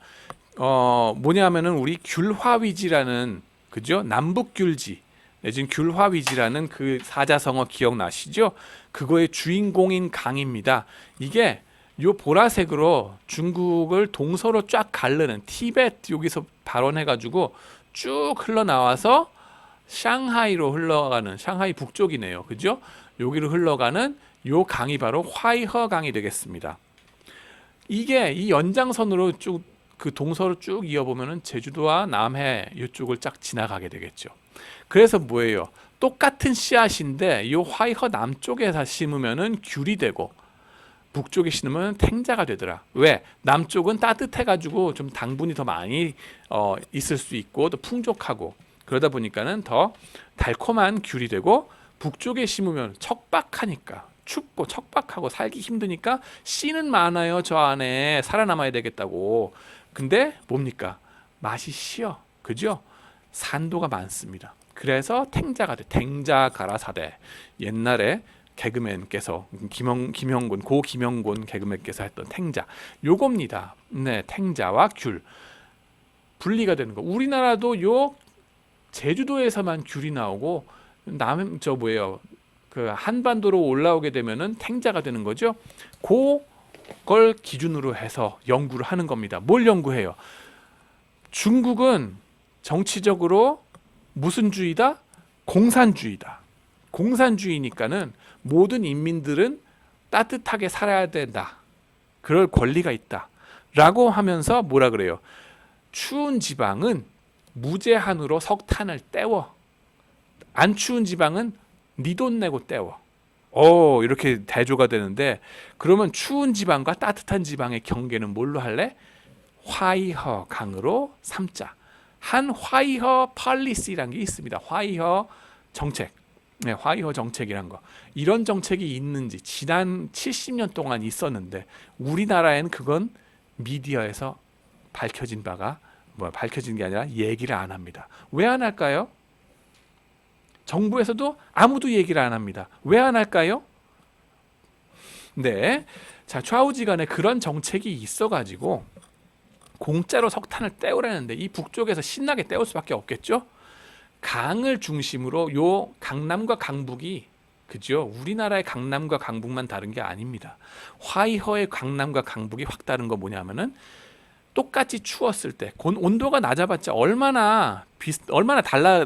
뭐냐면은 우리 귤화위지라는 그죠? 남북귤지 내지는 귤화위지라는 그 사자성어 기억나시죠? 그거의 주인공인 강입니다. 이게 요 보라색으로 중국을 동서로 쫙 가르는 티베트 여기서 발원해가지고 쭉 흘러나와서 샹하이로 흘러가는 샹하이 북쪽이네요. 그죠? 여기로 흘러가는 요 강이 바로 화이허 강이 되겠습니다. 이게 이 연장선으로 쭉 그 동서로 쭉 이어보면은 제주도와 남해 이쪽을 쫙 지나가게 되겠죠. 그래서 뭐예요? 똑같은 씨앗인데 요 화이허 남쪽에서 심으면은 귤이 되고 북쪽에 심으면 탱자가 되더라. 왜? 남쪽은 따뜻해가지고 좀 당분이 더 많이 있을 수 있고 또 풍족하고 그러다 보니까는 더 달콤한 귤이 되고 북쪽에 심으면 척박하니까 춥고 척박하고 살기 힘드니까 씨는 많아요. 저 안에 살아남아야 되겠다고. 근데 뭡니까? 맛이 시어. 그죠? 산도가 많습니다. 그래서 탱자가 돼. 탱자 가라사대. 옛날에 개그맨께서 고 김영곤 개그맨께서 했던 탱자. 요겁니다. 네, 탱자와 귤 분리가 되는 거. 우리나라도 요 제주도에서만 귤이 나오고 저 뭐예요? 그 한반도로 올라오게 되면은 탱자가 되는 거죠. 그걸 기준으로 해서 연구를 하는 겁니다. 뭘 연구해요? 중국은 정치적으로 무슨 주의다? 공산주의다. 공산주의니까는 모든 인민들은 따뜻하게 살아야 된다. 그럴 권리가 있다. 라고 하면서 뭐라 그래요? 추운 지방은 무제한으로 석탄을 떼워. 안 추운 지방은 네 돈 내고 떼워. 이렇게 대조가 되는데 그러면 추운 지방과 따뜻한 지방의 경계는 뭘로 할래? 화이허 강으로 삼자. 한 화이허 펄리시라는 게 있습니다. 화이허 정책. 네, 화이허 정책이란 거. 이런 정책이 있는지 지난 70년 동안 있었는데 우리나라에는 그건 미디어에서 밝혀진 바가 밝혀진 게 아니라 얘기를 안 합니다. 왜 안 할까요? 정부에서도 아무도 얘기를 안 합니다. 왜 안 할까요? 네, 자 좌우지간에 그런 정책이 있어가지고 공짜로 석탄을 떼우라는데 이 북쪽에서 신나게 떼울 수밖에 없겠죠. 강을 중심으로 요 강남과 강북이 그죠? 우리나라의 강남과 강북만 다른 게 아닙니다. 화이허의 강남과 강북이 확 다른 거 뭐냐면은 똑같이 추웠을 때 온도가 낮아봤자 얼마나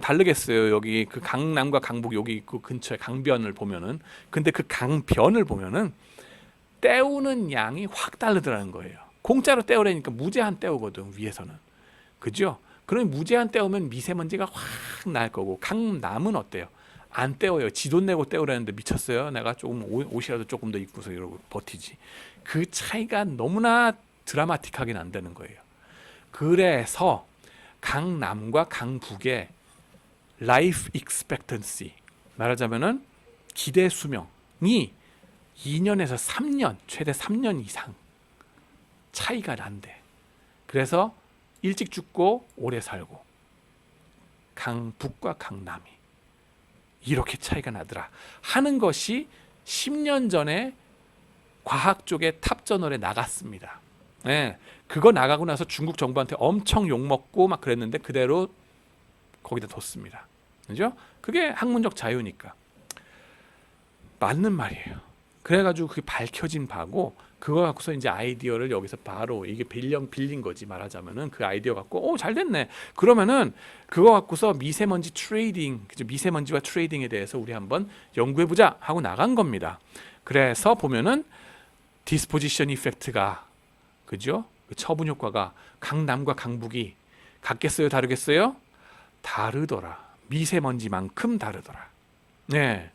다르겠어요. 여기 그 강남과 강북 여기 그 근처에 강변을 보면은 근데 그 강변을 보면은 떼우는 양이 확 다르더라는 거예요. 공짜로 떼우라니까 무제한 떼우거든 위에서는. 그죠? 그러면 무제한 떼우면 미세먼지가 확 날 거고 강남은 어때요? 안 떼워요. 지 돈 내고 떼우라는데 미쳤어요. 내가 조금 옷이라도 조금 더 입고서 이러고 버티지. 그 차이가 너무나 드라마틱하게는 안 되는 거예요. 그래서 강남과 강북의 라이프 익스펙턴시 말하자면은 기대 수명이 2년에서 3년 최대 3년 이상 차이가 난대. 그래서 일찍 죽고 오래 살고 강북과 강남이 이렇게 차이가 나더라 하는 것이 10년 전에 과학 쪽의 탑저널에 나갔습니다. 네, 그거 나가고 나서 중국 정부한테 엄청 욕먹고 막 그랬는데 그대로 거기다 뒀습니다. 그죠? 그게 학문적 자유니까. 맞는 말이에요. 그래가지고 그게 밝혀진 바고 그거 갖고서 이제 아이디어를 여기서 바로 이게 빌린 거지 말하자면은 그 아이디어 갖고 잘 됐네. 그러면은 그거 갖고서 미세먼지 트레이딩, 그죠? 미세먼지와 트레이딩에 대해서 우리 한번 연구해 보자 하고 나간 겁니다. 그래서 보면은 디스포지션 이펙트가 그죠? 그 처분 효과가 강남과 강북이 같겠어요, 다르겠어요? 다르더라. 미세먼지만큼 다르더라. 네,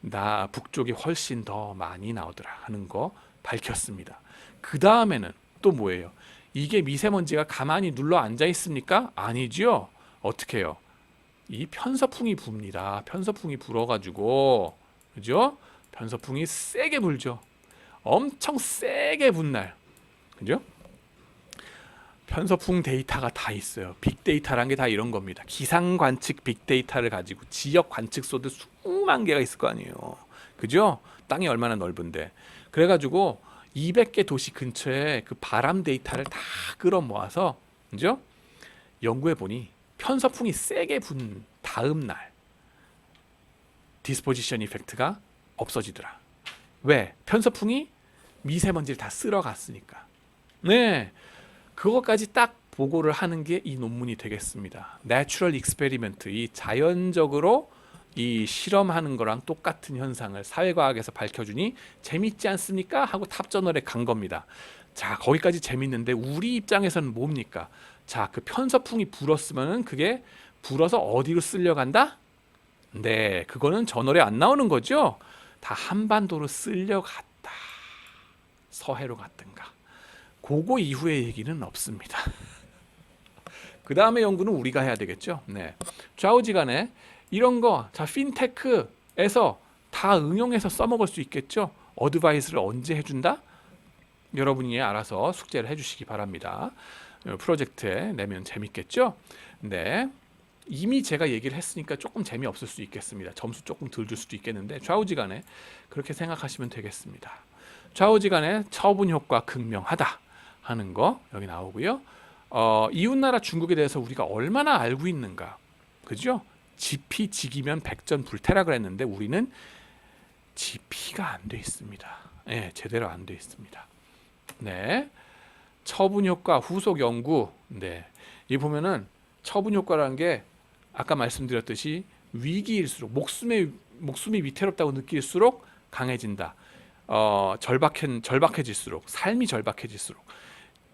나 북쪽이 훨씬 더 많이 나오더라 하는 거 밝혔습니다. 그 다음에는 또 뭐예요? 이게 미세먼지가 가만히 눌러 앉아 있습니까? 아니죠. 어떻게 해요? 이 편서풍이 붑니다. 편서풍이 불어가지고, 그죠? 편서풍이 세게 불죠. 엄청 세게 분 날, 그죠? 편서풍 데이터가 다 있어요. 빅데이터란 게 다 이런 겁니다. 기상 관측 빅데이터를 가지고 지역 관측소들 수만 개가 있을 거 아니에요. 그죠? 땅이 얼마나 넓은데. 그래가지고 200개 도시 근처에 그 바람 데이터를 다 끌어 모아서, 그죠? 연구해 보니 편서풍이 세게 분 다음 날 디스포지션 이펙트가 없어지더라. 왜? 편서풍이 미세먼지를 다 쓸어갔으니까. 네, 그것까지 딱 보고를 하는 게 이 논문이 되겠습니다. Natural Experiment, 이 자연적으로 이 실험하는 거랑 똑같은 현상을 사회과학에서 밝혀주니 재밌지 않습니까? 하고 탑저널에 간 겁니다. 자, 거기까지 재밌는데 우리 입장에서는 뭡니까? 자, 그 편서풍이 불었으면은 그게 불어서 어디로 쓸려간다? 네, 그거는 저널에 안 나오는 거죠. 다 한반도로 쓸려갔다. 서해로 갔든가. 그거 이후의 얘기는 없습니다. 그 다음에 연구는 우리가 해야 되겠죠. 네, 좌우지간에 이런 거, 자, 핀테크에서 다 응용해서 써먹을 수 있겠죠. 어드바이스를 언제 해준다? 여러분이 알아서 숙제를 해주시기 바랍니다. 프로젝트에 내면 재밌겠죠. 네, 이미 제가 얘기를 했으니까 조금 재미없을 수 있겠습니다. 점수 조금 덜 줄 수도 있겠는데 좌우지간에 그렇게 생각하시면 되겠습니다. 좌우지간에 처분 효과 극명하다 하는 거 여기 나오고요. 이웃나라 중국에 대해서 우리가 얼마나 알고 있는가, 그죠? 지피 직이면 백전불태라 그랬는데 우리는 지피가 안 돼 있습니다. 네, 제대로 안 돼 있습니다. 네, 처분 효과 후속 연구. 네, 이 보면은 처분 효과라는 게 아까 말씀드렸듯이 위기일수록 목숨이 위태롭다고 느낄수록 강해진다. 절박해질수록, 삶이 절박해질수록,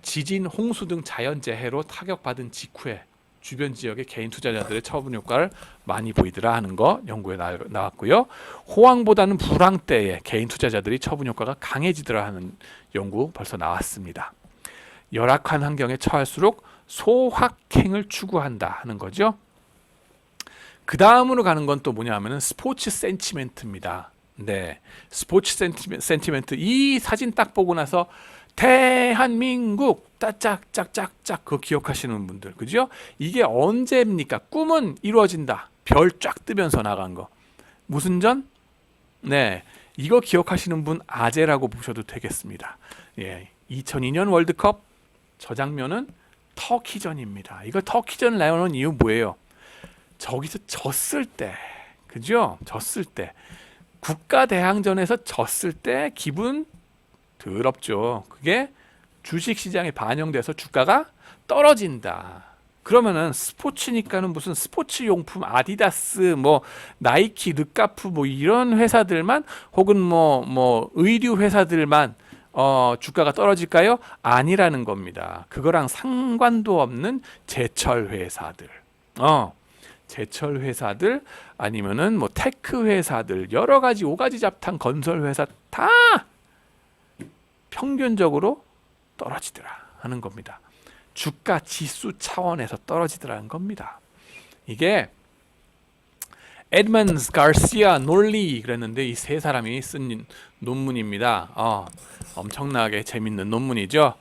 지진, 홍수 등 자연재해로 타격받은 직후에 주변 지역의 개인 투자자들의 처분 효과를 많이 보이더라 하는 거 연구에 나왔고요. 호황보다는 불황 때에 개인 투자자들이 처분 효과가 강해지더라 하는 연구 벌써 나왔습니다. 열악한 환경에 처할수록 소확행을 추구한다 하는 거죠. 그 다음으로 가는 건 또 뭐냐 하면은 스포츠 센티멘트입니다. 네, 스포츠 센티멘트. 이 사진 딱 보고 나서 대한민국 짝짝짝짝짝 그거 기억하시는 분들, 그죠? 이게 언제입니까? 꿈은 이루어진다. 별 쫙 뜨면서 나간 거. 무슨 전? 네, 이거 기억하시는 분 아재라고 보셔도 되겠습니다. 예, 2002년 월드컵 저 장면은 터키전입니다. 이거 터키전 나오는 이유 뭐예요? 저기서 졌을 때, 그죠? 졌을 때, 국가대항전에서 졌을 때 기분 더럽죠. 그게 주식시장에 반영돼서 주가가 떨어진다. 그러면은 스포츠니까는 무슨 스포츠 용품 아디다스, 뭐 나이키, 르카프 뭐 이런 회사들만, 혹은 뭐 의류 회사들만 주가가 떨어질까요? 아니라는 겁니다. 그거랑 상관도 없는 제철 회사들, 제철 회사들, 아니면은 뭐 테크 회사들, 여러 가지 5가지 잡탕 건설 회사 다 평균적으로 떨어지더라 하는 겁니다. 주가 지수 차원에서 떨어지더라는 겁니다. 이게 에드먼스, 가시아, 놀리 그랬는데 이 세 사람이 쓴 논문입니다. 엄청나게 재밌는 논문이죠.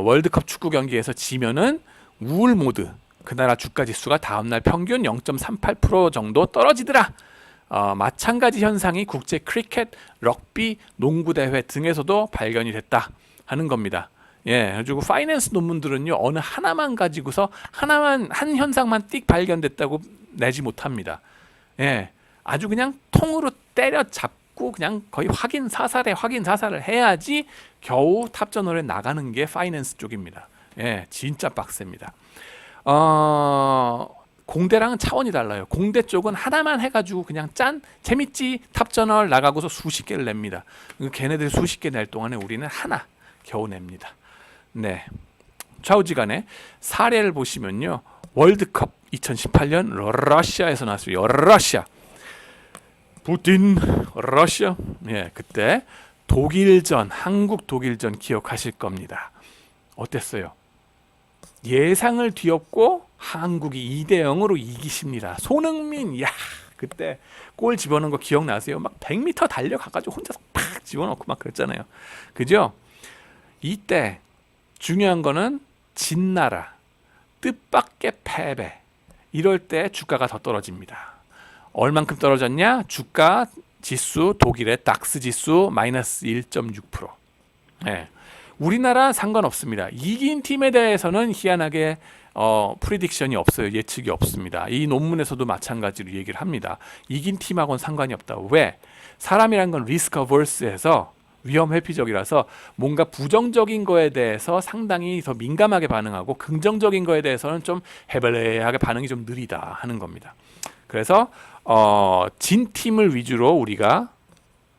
월드컵 축구 경기에서 지면은 우울 모드. 그 나라 주가 지수가 다음날 평균 0.38% 정도 떨어지더라. 마찬가지 현상이 국제 크리켓, 럭비, 농구 대회 등에서도 발견이 됐다 하는 겁니다. 예, 그리고 파이낸스 논문들은요 어느 하나만 가지고서 한 현상만 띡 발견됐다고 내지 못합니다. 예, 아주 그냥 통으로 때려잡고 그냥 거의 확인 사살을 해야지 겨우 탑저널에 나가는 게 파이낸스 쪽입니다. 예, 진짜 빡셉니다. 공대랑은 차원이 달라요. 공대 쪽은 하나만 해가지고 그냥 짠 재밌지 탑저널 나가고서 수십 개를 냅니다. 걔네들이 수십 개 낼 동안에 우리는 하나 겨우 냅니다. 네, 좌우지간에 사례를 보시면요, 월드컵 2018년 러시아에서 나왔어요. 러시아. 푸틴 러시아. 예, 그때 독일전, 한국 독일전 기억하실 겁니다. 어땠어요? 예상을 뒤엎고 한국이 2대 0으로 이기십니다. 손흥민, 야, 그때 골 집어넣은 거 기억나세요? 막 100m 달려가가지고 혼자서 팍 집어넣고 막 그랬잖아요. 그죠? 이때 중요한 거는 진 나라, 뜻밖의 패배. 이럴 때 주가가 더 떨어집니다. 얼만큼 떨어졌냐? 주가 지수, 독일의 닥스 지수 마이너스 1.6%. 예. 우리나라 상관없습니다. 이긴 팀에 대해서는 희한하게 프리딕션이 없어요. 예측이 없습니다. 이 논문에서도 마찬가지로 얘기를 합니다. 이긴 팀하고는 상관이 없다. 왜? 사람이란 건 리스크 어버스해서 위험 회피적이라서 뭔가 부정적인 거에 대해서 상당히 더 민감하게 반응하고 긍정적인 거에 대해서는 좀 해벌레하게 반응이 좀 느리다 하는 겁니다. 그래서 진 팀을 위주로 우리가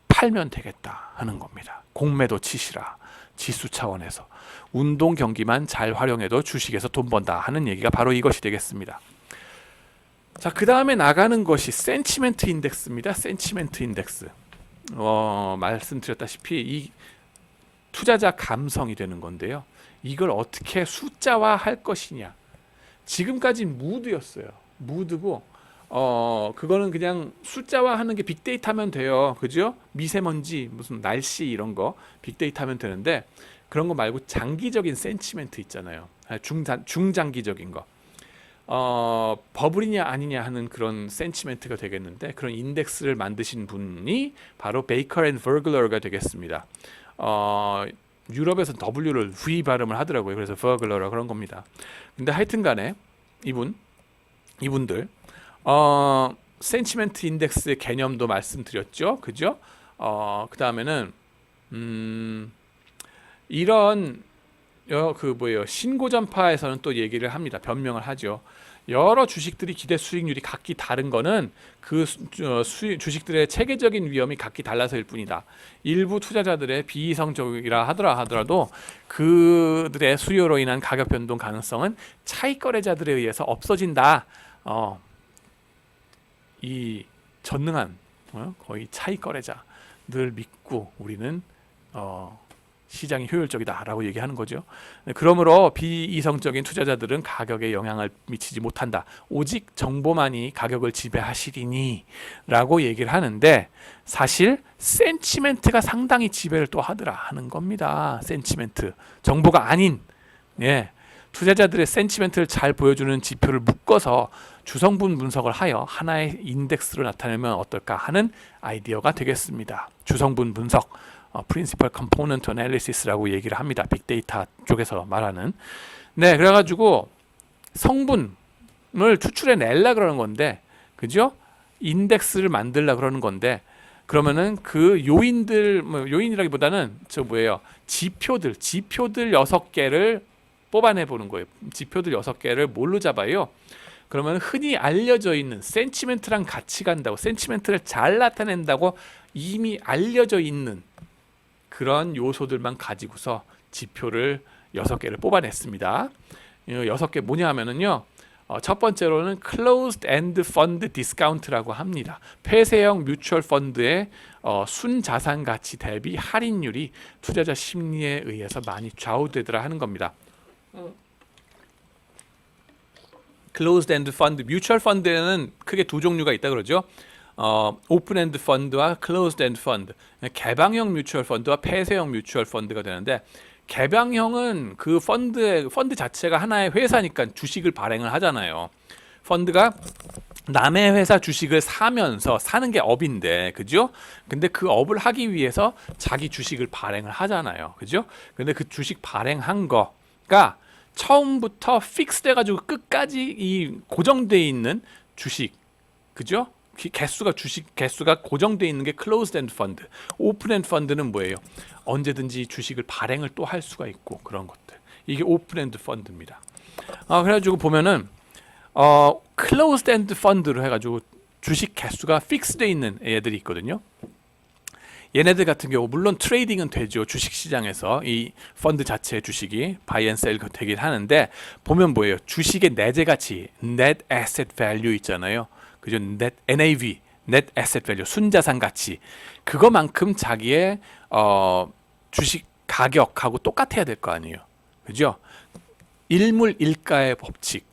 팔면 되겠다 하는 겁니다. 공매도 치시라. 지수 차원에서 운동 경기만 잘 활용해도 주식에서 돈 번다 하는 얘기가 바로 이것이 되겠습니다. 자, 그 다음에 나가는 것이 센치멘트 인덱스입니다. 센치멘트 인덱스. 말씀드렸다시피 이 투자자 감성이 되는 건데요. 이걸 어떻게 숫자화 할 것이냐. 지금까지 무드였어요. 무드고 그거는 그냥 숫자화 하는 게 빅데이터 하면 돼요. 그죠? 미세먼지, 무슨 날씨 이런 거 빅데이터 하면 되는데 그런 거 말고 장기적인 센치멘트 있잖아요. 중장기적인 거. 버블이냐 아니냐 하는 그런 센치멘트가 되겠는데 그런 인덱스를 만드신 분이 바로 베이커 앤 버글러가 되겠습니다. 유럽에서 W를 V 발음을 하더라고요. 그래서 버글러라 그런 겁니다. 근데 하여튼간에 이분들 센치멘트 인덱스의 개념도 말씀드렸죠. 그죠? 그 다음에는 이런 신고전파에서는 또 얘기를 합니다. 변명을 하죠. 여러 주식들이 기대 수익률이 각기 다른 거는 그 주식들의 체계적인 위험이 각기 달라서일 뿐이다. 일부 투자자들의 비이성적이라 하더라도 그들의 수요로 인한 가격 변동 가능성은 차익 거래자들에 의해서 없어진다. 이 전능한 거의 차익 거래자들 믿고 우리는 시장이 효율적이다라고 얘기하는 거죠. 그러므로 비이성적인 투자자들은 가격에 영향을 미치지 못한다. 오직 정보만이 가격을 지배하시리니 라고 얘기를 하는데 사실 센치멘트가 상당히 지배를 또 하더라 하는 겁니다. 센치멘트. 정보가 아닌 투자자들의 센치멘트를 잘 보여주는 지표를 묶어서 주성분 분석을 하여 하나의 인덱스로 나타내면 어떨까 하는 아이디어가 되겠습니다. 주성분 분석. Principal Component Analysis라고 얘기를 합니다. 빅데이터 쪽에서 말하는. 네, 그래가지고 성분을 추출해내려 그러는 건데, 그죠? 인덱스를 만들려 그러는 건데, 그러면은 그 요인이라기보다는 지표들 6개를 뽑아내 보는 거예요. 지표들 6개를 뭘로 잡아요? 그러면 흔히 알려져 있는 센치멘트랑 같이 간다고, 센치멘트를 잘 나타낸다고 이미 알려져 있는 그런 요소들만 가지고서 지표를 6개를 뽑아냈습니다. 6개 뭐냐 하면은요. 첫 번째로는 Closed End Fund Discount라고 합니다. 폐쇄형 뮤추얼 펀드의 순자산 가치 대비 할인율이 투자자 심리에 의해서 많이 좌우되더라 하는 겁니다. Closed End Fund, 뮤추얼 펀드에는 크게 두 종류가 있다 그러죠. 오픈 엔드 펀드와 클로즈드 엔드 펀드, 개방형 뮤추얼 펀드와 폐쇄형 뮤추얼 펀드가 되는데 개방형은 그 펀드 자체가 하나의 회사니까 주식을 발행을 하잖아요. 펀드가 남의 회사 주식을 사면서 사는 게 업인데, 그죠? 근데 그 업을 하기 위해서 자기 주식을 발행을 하잖아요, 그죠? 근데 그 주식 발행한 거가 처음부터 픽스 돼가지고 끝까지 이 고정돼 있는 주식, 그죠? 주식 개수가 고정돼 있는 게 클로즈드 엔드 펀드. 오픈 엔드 펀드는 뭐예요? 언제든지 주식을 발행을 또 할 수가 있고 그런 것들. 이게 오픈 엔드 펀드입니다. 그래가지고 보면은 클로즈드 엔드 펀드로 해가지고 주식 개수가 픽스돼 있는 애들이 있거든요. 얘네들 같은 경우 물론 트레이딩은 되죠. 주식 시장에서 이 펀드 자체의 주식이 바이 앤 셀 되긴 하는데 보면 뭐예요? 주식의 내재 가치, net asset value 있잖아요. 그죠? net NAV, net asset value, 순자산 가치. 그거만큼 자기의 주식 가격하고 똑같아야 될 거 아니에요. 그죠? 일물일가의 법칙,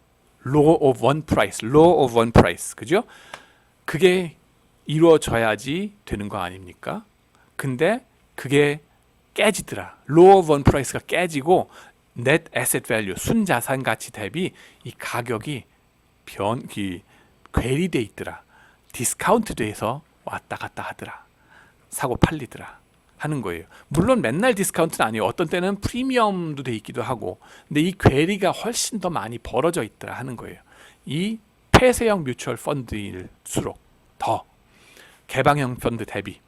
law of one price, law of one price. 그죠? 그게 이루어져야지 되는 거 아닙니까? 근데 그게 깨지더라. Law of one price가 깨지고 net asset value, 순자산 가치 대비 이 가격이 괴리돼 있더라. 디스카운트 돼서 왔다 갔다 하더라. 사고 팔리더라. 하는 거예요. 물론 맨날 디스카운트는 아니에요. 어떤 때는 프리미엄도 돼 있기도 하고. 근데 이 괴리가 훨씬 더 많이 벌어져 있더라 하는 거예요. 이 폐쇄형 뮤추얼 펀드일수록 더 개방형 펀드 대비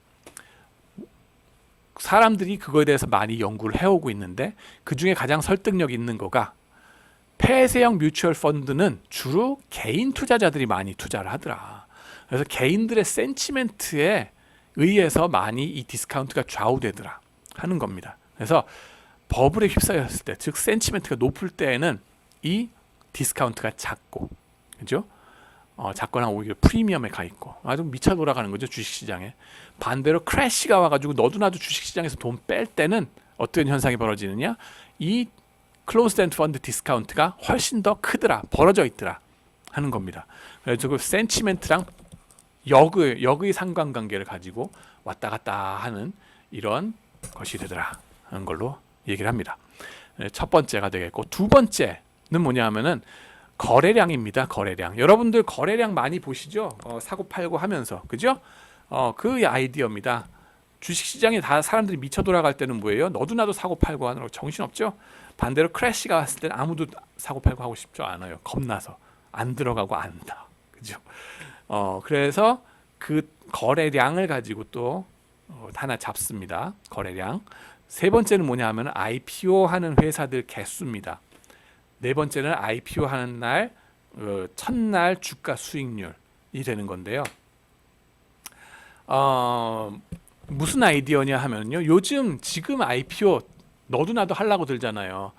사람들이 그거에 대해서 많이 연구를 해오고 있는데 그 중에 가장 설득력 있는 거가 폐쇄형 뮤추얼 펀드는 주로 개인 투자자들이 많이 투자를 하더라. 그래서 개인들의 센치멘트에 의해서 많이 이 디스카운트가 좌우되더라 하는 겁니다. 그래서 버블에 휩싸였을 때, 즉 센치멘트가 높을 때에는 이 디스카운트가 작고, 그죠? 작거나 오히려 프리미엄에 가 있고 아주 미쳐 돌아가는 거죠 주식시장에. 반대로 크래시가 와가지고 너도 나도 주식시장에서 돈 뺄 때는 어떤 현상이 벌어지느냐, 이 클로즈드 펀드 디스카운트가 훨씬 더 크더라, 벌어져 있더라 하는 겁니다. 그래서 그 센치멘트랑 역의 상관관계를 가지고 왔다 갔다 하는 이런 것이 되더라 하는 걸로 얘기를 합니다. 첫 번째가 되겠고, 두 번째는 뭐냐 하면은 거래량입니다. 거래량. 여러분들 거래량 많이 보시죠? 사고 팔고 하면서. 그죠? 그 아이디어입니다. 주식시장에 다 사람들이 미쳐 돌아갈 때는 뭐예요? 너도 나도 사고 팔고 하느라고 정신없죠? 반대로 크래시가 왔을 때는 아무도 사고 팔고 하고 싶지 않아요. 겁나서. 안 들어가고 안다. 그죠? 그래서 그 거래량을 가지고 또 하나 잡습니다. 거래량. 세 번째는 뭐냐 하면 IPO 하는 회사들 개수입니다. 네 번째는 IPO 하는 날 첫날 주가 수익률이 되는 건데요. 무슨 아이디어냐 하면요. 지금 IPO 너도 나도 하려고 들잖아요.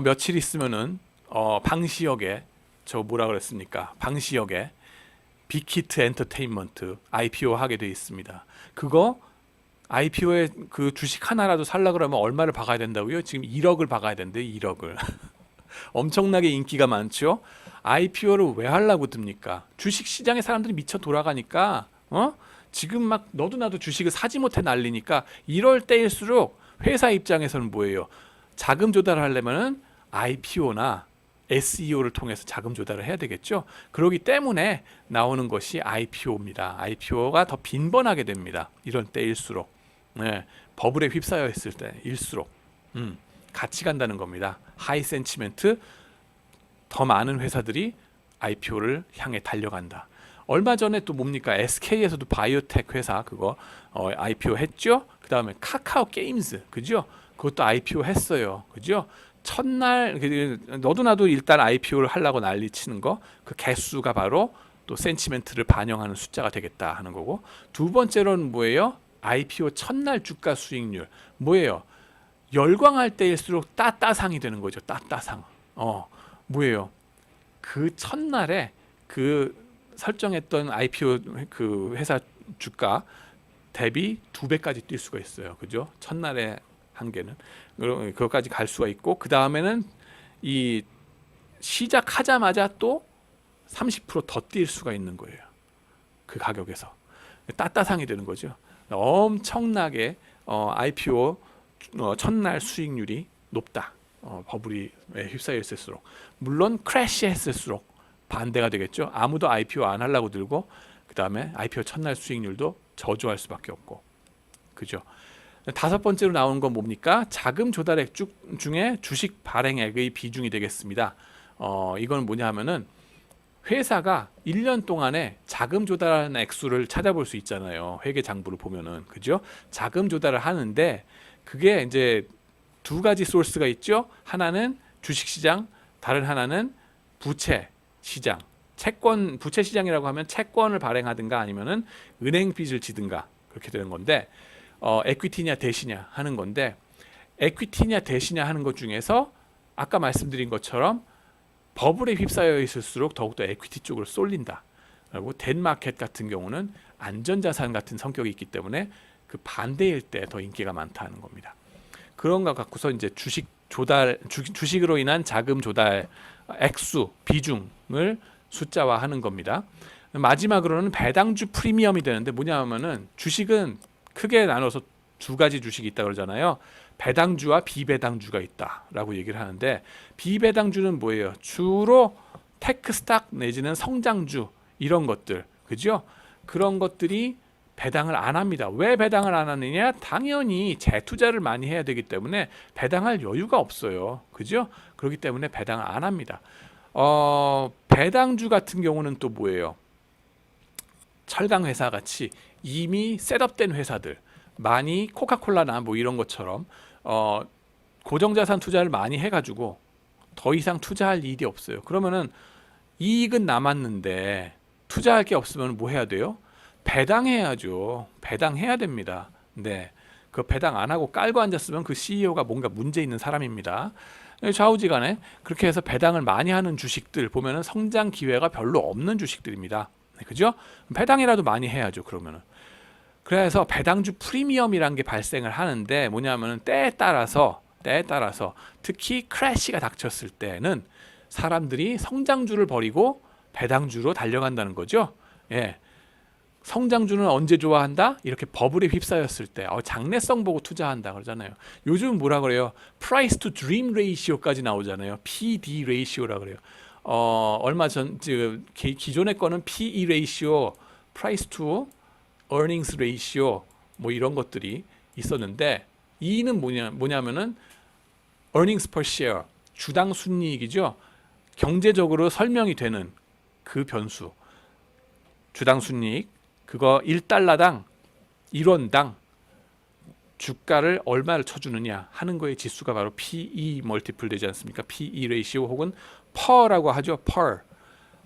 며칠 있으면은 방시역에 저 뭐라 그랬습니까? 방시역에 빅히트 엔터테인먼트 IPO 하게 돼 있습니다. 그거 IPO에 그 주식 하나라도 살라 그러면 얼마를 박아야 된다고요? 지금 1억을 박아야 된대. 1억을. 엄청나게 인기가 많죠. IPO를 왜 하려고 듭니까? 주식 시장에 사람들이 미쳐 돌아가니까 지금 막 너도 나도 주식을 사지 못해 난리니까 이럴 때일수록 회사 입장에서는 뭐예요? 자금 조달을 하려면은 IPO나 SEO를 통해서 자금 조달을 해야 되겠죠. 그렇기 때문에 나오는 것이 IPO입니다. IPO가 더 빈번하게 됩니다. 이런 때일수록. 네, 버블에 휩싸여 있을 때일수록 같이 간다는 겁니다. 하이 센치멘트, 더 많은 회사들이 IPO를 향해 달려간다. 얼마 전에 또 뭡니까? SK에서도 바이오텍 회사 그거 IPO 했죠. 그 다음에 카카오 게임즈, 그죠? 그것도 IPO 했어요, 그죠? 첫날 너도 나도 일단 IPO를 하려고 난리치는 거, 그 개수가 바로 또 센치멘트를 반영하는 숫자가 되겠다 하는 거고, 두 번째로는 뭐예요? IPO 첫날 주가 수익률. 뭐예요? 열광할 때일수록 따따상이 되는 거죠. 따따상. 뭐예요? 그 첫날에 그 설정했던 IPO 그 회사 주가 대비 2배까지 뛸 수가 있어요. 그죠? 첫날의 한계는 그것까지 갈 수가 있고, 그 다음에는 이 시작하자마자 또 30% 더 뛸 수가 있는 거예요. 그 가격에서 따따상이 되는 거죠. 엄청나게 IPO 첫날 수익률이 높다. 버블이 휩싸여 있을수록. 물론 크래시했을수록 반대가 되겠죠. 아무도 IPO 안 하려고 들고 그 다음에 IPO 첫날 수익률도 저조할 수밖에 없고, 그죠? 다섯 번째로 나오는 건 뭡니까? 자금 조달액 중에 주식 발행액의 비중이 되겠습니다. 이건 뭐냐 하면은 회사가 1년 동안에 자금 조달하는 액수를 찾아볼 수 있잖아요. 회계 장부를 보면은, 그죠? 자금 조달을 하는데 그게 이제 두 가지 소스가 있죠. 하나는 주식 시장, 다른 하나는 부채 시장. 부채 시장이라고 하면 채권을 발행하든가 아니면은 은행 빚을 지든가 그렇게 되는 건데, 에퀴티냐 데시냐 하는 건데 에퀴티냐 데시냐 하는 것 중에서 아까 말씀드린 것처럼 버블에 휩싸여 있을수록 더욱더 에퀴티 쪽으로 쏠린다. 그리고 덴마켓 같은 경우는 안전자산 같은 성격이 있기 때문에 그 반대일 때 더 인기가 많다는 겁니다. 그런 거 갖고서 이제 주식으로 인한 자금 조달 액수 비중을 숫자화하는 겁니다. 마지막으로는 배당주 프리미엄이 되는데 뭐냐면은 주식은 크게 나눠서 두 가지 주식이 있다 그러잖아요. 배당주와 비배당주가 있다라고 얘기를 하는데 비배당주는 뭐예요? 주로 테크스탁 내지는 성장주 이런 것들, 그죠? 그런 것들이 배당을 안 합니다. 왜 배당을 안 하느냐? 당연히 재투자를 많이 해야 되기 때문에 배당할 여유가 없어요. 그죠? 그렇기 때문에 배당을 안 합니다. 배당주 같은 경우는 또 뭐예요? 철강 회사 같이 이미 셋업된 회사들, 많이 코카콜라나 뭐 이런 것처럼 고정자산 투자를 많이 해가지고 더 이상 투자할 일이 없어요. 그러면은 이익은 남았는데 투자할 게 없으면 뭐 해야 돼요? 배당해야죠. 배당해야 됩니다. 네, 그 배당 안 하고 깔고 앉았으면 그 CEO가 뭔가 문제 있는 사람입니다. 좌우지간에 그렇게 해서 배당을 많이 하는 주식들 보면은 성장 기회가 별로 없는 주식들입니다. 네, 그죠? 배당이라도 많이 해야죠. 그러면은. 그래서 배당주 프리미엄이라는 게 발생을 하는데 뭐냐면은 때에 따라서 특히 크래시가 닥쳤을 때는 사람들이 성장주를 버리고 배당주로 달려간다는 거죠. 예. 성장주는 언제 좋아한다? 이렇게 버블에 휩싸였을 때 장래성 보고 투자한다 그러잖아요. 요즘 뭐라 그래요? Price to Dream Ratio까지 나오잖아요. PD Ratio라 그래요. 얼마 전 지금 기존의 거는 PE Ratio, Price to Earnings Ratio 뭐 이런 것들이 있었는데 이는 뭐냐면은 Earnings per Share 주당 순이익이죠. 경제적으로 설명이 되는 그 변수 주당 순이익 그거 1달러당 1원당 주가를 얼마를 쳐주느냐 하는 거의 지수가 바로 PE 멀티플 되지 않습니까? PE 레이시오 혹은 PER라고 하죠. PER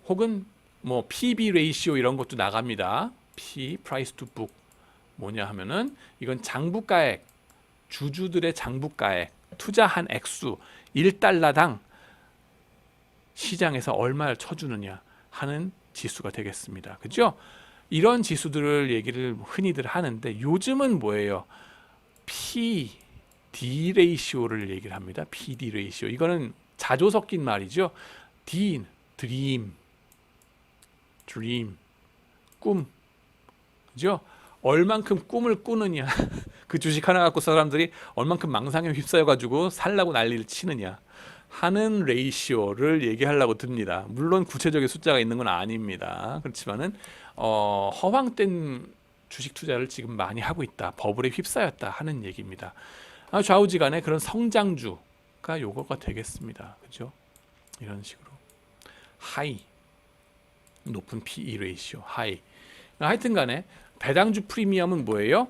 혹은 뭐 PB 레이시오 이런 것도 나갑니다. P Price to Book 뭐냐 하면은 이건 장부가액 주주들의 장부가액 투자한 액수 1달러당 시장에서 얼마를 쳐주느냐 하는 지수가 되겠습니다. 그죠? 이런 지수들을 얘기를 흔히들 하는데 요즘은 뭐예요? PD 레이시오를 얘기를 합니다. PD 레이시오. 이거는 자조 섞인 말이죠. D, dream, 꿈. 그죠? 얼만큼 꿈을 꾸느냐. 그 주식 하나 갖고 사람들이 얼만큼 망상에 휩싸여 가지고 살라고 난리를 치느냐 하는 레이시오를 얘기하려고 듭니다. 물론 구체적인 숫자가 있는 건 아닙니다. 그렇지만은 허황된 주식 투자를 지금 많이 하고 있다. 버블에 휩싸였다 하는 얘기입니다. 좌우지간에 그런 성장주가 요거가 되겠습니다. 그죠? 이런 식으로 하이 높은 PE 레이시오 하이. 하여튼간에 배당주 프리미엄은 뭐예요?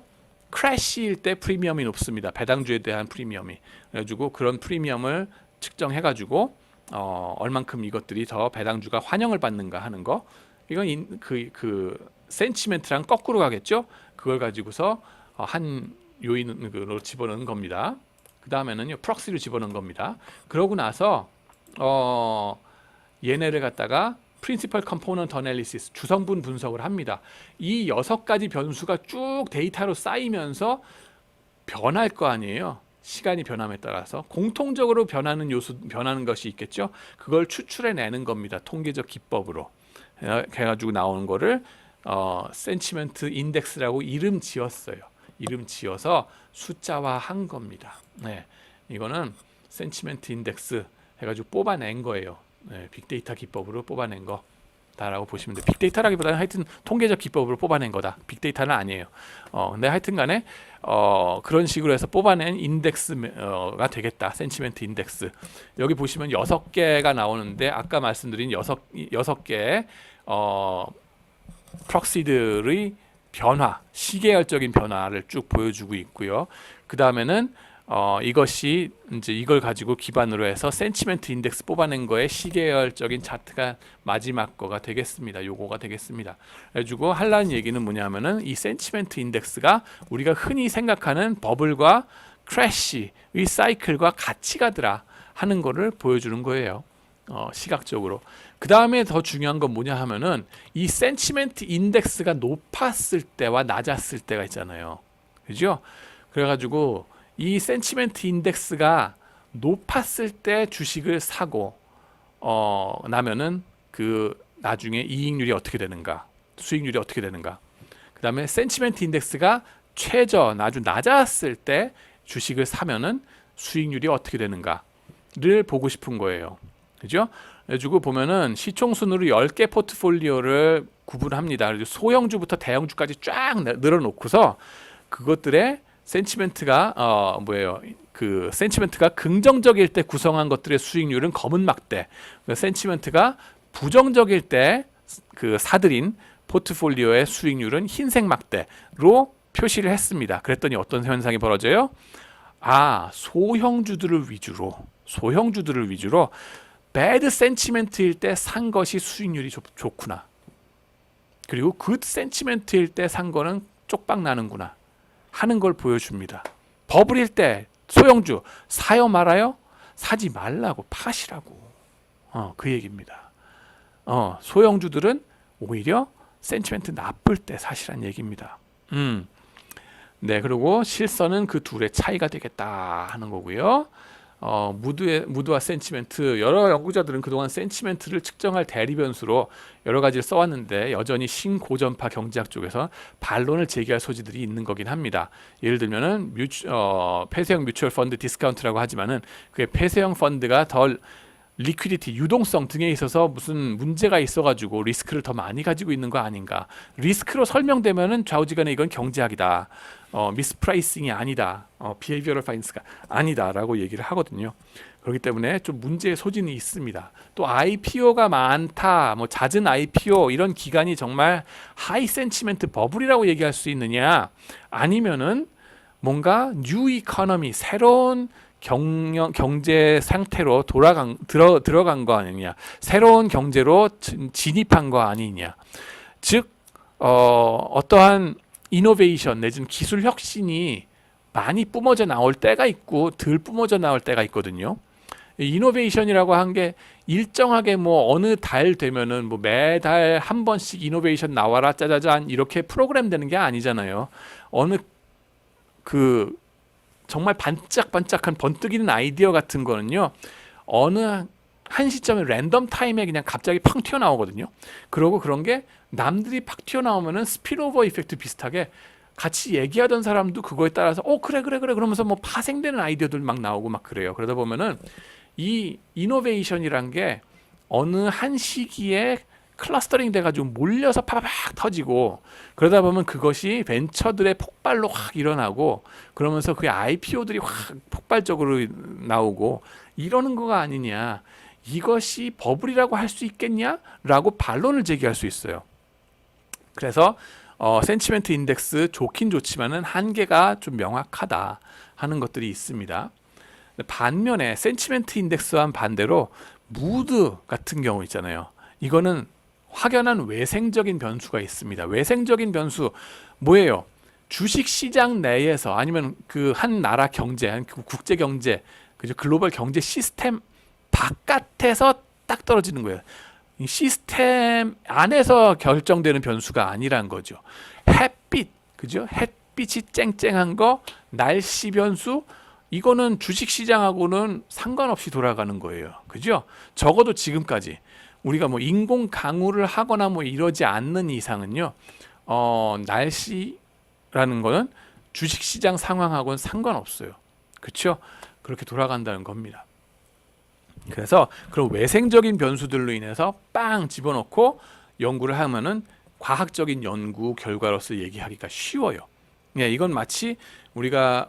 크래시일 때 프리미엄이 높습니다. 배당주에 대한 프리미엄이. 그래가지고 그런 프리미엄을 측정해가지고 얼만큼 이것들이 더 배당주가 환영을 받는가 하는 거. 이건 그 센치멘트랑 거꾸로 가겠죠. 그걸 가지고서 한 요인으로 집어넣는 겁니다. 그 다음에는요 프록시를 집어넣는 겁니다. 그러고 나서 얘네를 갖다가 프린시펄 컴포넌트 어널리시스 주성분 분석을 합니다. 이 6가지 변수가 쭉 데이터로 쌓이면서 변할 거 아니에요. 시간이 변함에 따라서 공통적으로 변하는 것이 있겠죠. 그걸 추출해내는 겁니다. 통계적 기법으로 해가지고 나오는 거를 센치멘트 인덱스라고 이름 지었어요. 이름 지어서 숫자화한 겁니다. 네, 이거는 센치멘트 인덱스 해가지고 뽑아낸 거예요. 네, 빅데이터 기법으로 뽑아낸 거다라고 보시면 돼요. 빅데이터라기보다는 하여튼 통계적 기법으로 뽑아낸 거다. 빅데이터는 아니에요. 근데 하여튼간에 그런 식으로 해서 뽑아낸 인덱스가 되겠다. 센치멘트 인덱스. 여기 보시면 6개가 나오는데 아까 말씀드린 6개의 프록시들의 변화, 시계열적인 변화를 쭉 보여주고 있고요. 그 다음에는 이것이 이제 이걸 가지고 기반으로 해서 센치멘트 인덱스 뽑아낸 거의 시계열적인 차트가 마지막 거가 되겠습니다. 요거가 되겠습니다. 그래가지고 하려는 얘기는 뭐냐면은 이 센치멘트 인덱스가 우리가 흔히 생각하는 버블과 크래시의 사이클과 같이 가더라 하는 거를 보여주는 거예요. 시각적으로. 그 다음에 더 중요한 건 뭐냐 하면은 이 센치멘트 인덱스가 높았을 때와 낮았을 때가 있잖아요. 그죠? 그래가지고 이 센치멘트 인덱스가 높았을 때 주식을 사고 나면은 그 나중에 이익률이 어떻게 되는가, 수익률이 어떻게 되는가. 그 다음에 센치멘트 인덱스가 아주 낮았을 때 주식을 사면은 수익률이 어떻게 되는가를 보고 싶은 거예요. 그죠? 그래가지고 보면은 시총순으로 10개 포트폴리오를 구분합니다. 그리고 소형주부터 대형주까지 쫙 늘어놓고서 그것들의 센치멘트가 그 센치멘트가 긍정적일 때 구성한 것들의 수익률은 검은 막대, 센치멘트가 부정적일 때 그 사들인 포트폴리오의 수익률은 흰색 막대로 표시를 했습니다. 그랬더니 어떤 현상이 벌어져요? 소형주들을 위주로 배드 센치멘트일 때 산 것이 수익률이 좋구나. 그리고 굿 센치멘트일 때 산 거는 쪽박 나는구나 하는 걸 보여줍니다. 버블일 때 소형주 사요 말아요? 사지 말라고, 파시라고. 그 얘기입니다. 소형주들은 오히려 센치멘트 나쁠 때 사시란 얘기입니다. 네, 그리고 실선은 그 둘의 차이가 되겠다 하는 거고요. 무드와 센치멘트, 여러 연구자들은 그동안 센치멘트를 측정할 대리 변수로 여러 가지를 써왔는데 여전히 신고전파 경제학 쪽에서 반론을 제기할 소지들이 있는 거긴 합니다. 예를 들면은 폐쇄형 뮤추얼 펀드 디스카운트라고 하지만은 그게 폐쇄형 펀드가 덜 리퀴디티, 유동성 등에 있어서 무슨 문제가 있어가지고 리스크를 더 많이 가지고 있는 거 아닌가. 리스크로 설명되면은 좌우지간에 이건 경제학이다. 미스프라이싱이 아니다. 비헤이비어럴 파이낸스가 아니다라고 얘기를 하거든요. 그렇기 때문에 좀 문제의 소진이 있습니다. 또 IPO가 많다, 뭐 잦은 IPO 이런 기간이 정말 하이 센치멘트 버블이라고 얘기할 수 있느냐, 아니면은 뭔가 뉴 이코노미, 새로운 경제 상태로 들어간 거 아니냐, 새로운 경제로 진입한 거 아니냐. 즉 어떠한 이노베이션 내지는 기술 혁신이 많이 뿜어져 나올 때가 있고 덜 뿜어져 나올 때가 있거든요. 이노베이션이라고 한 게 일정하게 뭐 어느 달 되면은 뭐 매달 한 번씩 이노베이션 나와라 짜자잔 이렇게 프로그램 되는 게 아니잖아요. 어느 그 정말 반짝반짝한 번뜩이는 아이디어 같은 거는요, 어느 한 시점에 랜덤 타임에 그냥 갑자기 팡 튀어나오거든요. 그러고 그런 게 남들이 팍 튀어나오면은 스피노버 이펙트 비슷하게 같이 얘기하던 사람도 그거에 따라서 그래 그러면서 뭐 파생되는 아이디어들 막 나오고 막 그래요. 그러다 보면은 이 이노베이션이란 게 어느 한 시기에 클러스터링 돼가지고 몰려서 파팍 터지고, 그러다 보면 그것이 벤처들의 폭발로 확 일어나고, 그러면서 그 IPO들이 확 폭발적으로 나오고 이러는 거가 아니냐, 이것이 버블이라고 할 수 있겠냐라고 반론을 제기할 수 있어요. 그래서 센치멘트 인덱스 좋긴 좋지만은 한계가 좀 명확하다 하는 것들이 있습니다. 반면에 센치멘트 인덱스와는 반대로 무드 같은 경우 있잖아요. 이거는 확연한 외생적인 변수가 있습니다. 외생적인 변수 뭐예요? 주식 시장 내에서 아니면 그 한 나라 경제, 한 국제 경제, 그죠? 글로벌 경제 시스템 바깥에서 딱 떨어지는 거예요. 이 시스템 안에서 결정되는 변수가 아니란 거죠. 햇빛, 그죠? 햇빛이 쨍쨍한 거, 날씨 변수, 이거는 주식 시장하고는 상관없이 돌아가는 거예요. 그죠? 적어도 지금까지 우리가 뭐 인공 강우를 하거나 뭐 이러지 않는 이상은요, 날씨라는 거는 주식 시장 상황하고는 상관없어요. 그렇죠? 그렇게 돌아간다는 겁니다. 그래서 그런 외생적인 변수들로 인해서 빵 집어넣고 연구를 하면은 과학적인 연구 결과로서 얘기하기가 쉬워요. 예, 이건 마치 우리가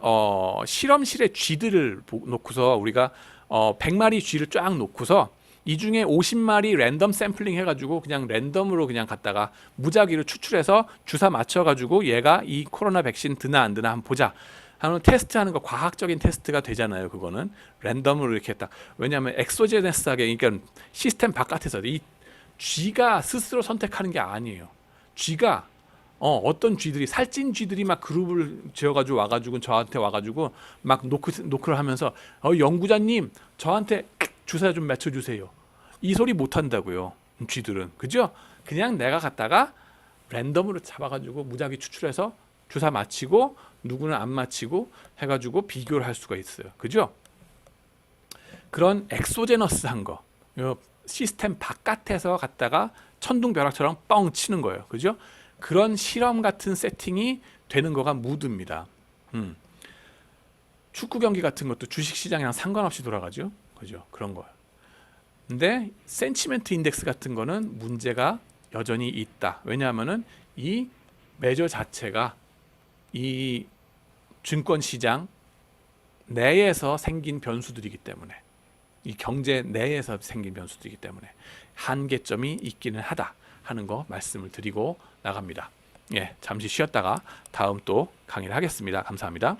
실험실에 쥐들을 놓고서 우리가 100마리 쥐를 쫙 놓고서 이 중에 50마리 랜덤 샘플링 해가지고 그냥 랜덤으로 그냥 갖다가 무작위로 추출해서 주사 맞춰가지고 얘가 이 코로나 백신 드나 안 드나 한번 보자. 하는 테스트하는 거 과학적인 테스트가 되잖아요. 그거는 랜덤으로 이렇게 딱 왜냐하면 엑소제네스하게 그러니까 시스템 바깥에서 이 쥐가 스스로 선택하는 게 아니에요. 쥐가 어떤 쥐들이 살찐 쥐들이 막 그룹을 지어가지고 와가지고 저한테 와가지고 막 노크를 하면서 연구자님 저한테 주사 좀 맞춰주세요. 이 소리 못 한다고요. 쥐들은 그죠? 그냥 내가 갖다가 랜덤으로 잡아가지고 무작위 추출해서 주사 맞히고 누구는 안 맞히고 해가지고 비교를 할 수가 있어요. 그죠? 그런 엑소제너스한 거, 요 시스템 바깥에서 갖다가 천둥벼락처럼 뻥 치는 거예요. 그죠? 그런 실험 같은 세팅이 되는 거가 무드입니다. 축구 경기 같은 것도 주식 시장이랑 상관없이 돌아가죠. 그죠? 그런 거예요. 근데 센치멘트 인덱스 같은 거는 문제가 여전히 있다. 왜냐하면은 이 매저 자체가 이 증권 시장 내에서 생긴 변수들이기 때문에 이 경제 내에서 생긴 변수들이기 때문에 한계점이 있기는 하다 하는 거 말씀을 드리고 나갑니다. 예, 잠시 쉬었다가 다음 또 강의를 하겠습니다. 감사합니다.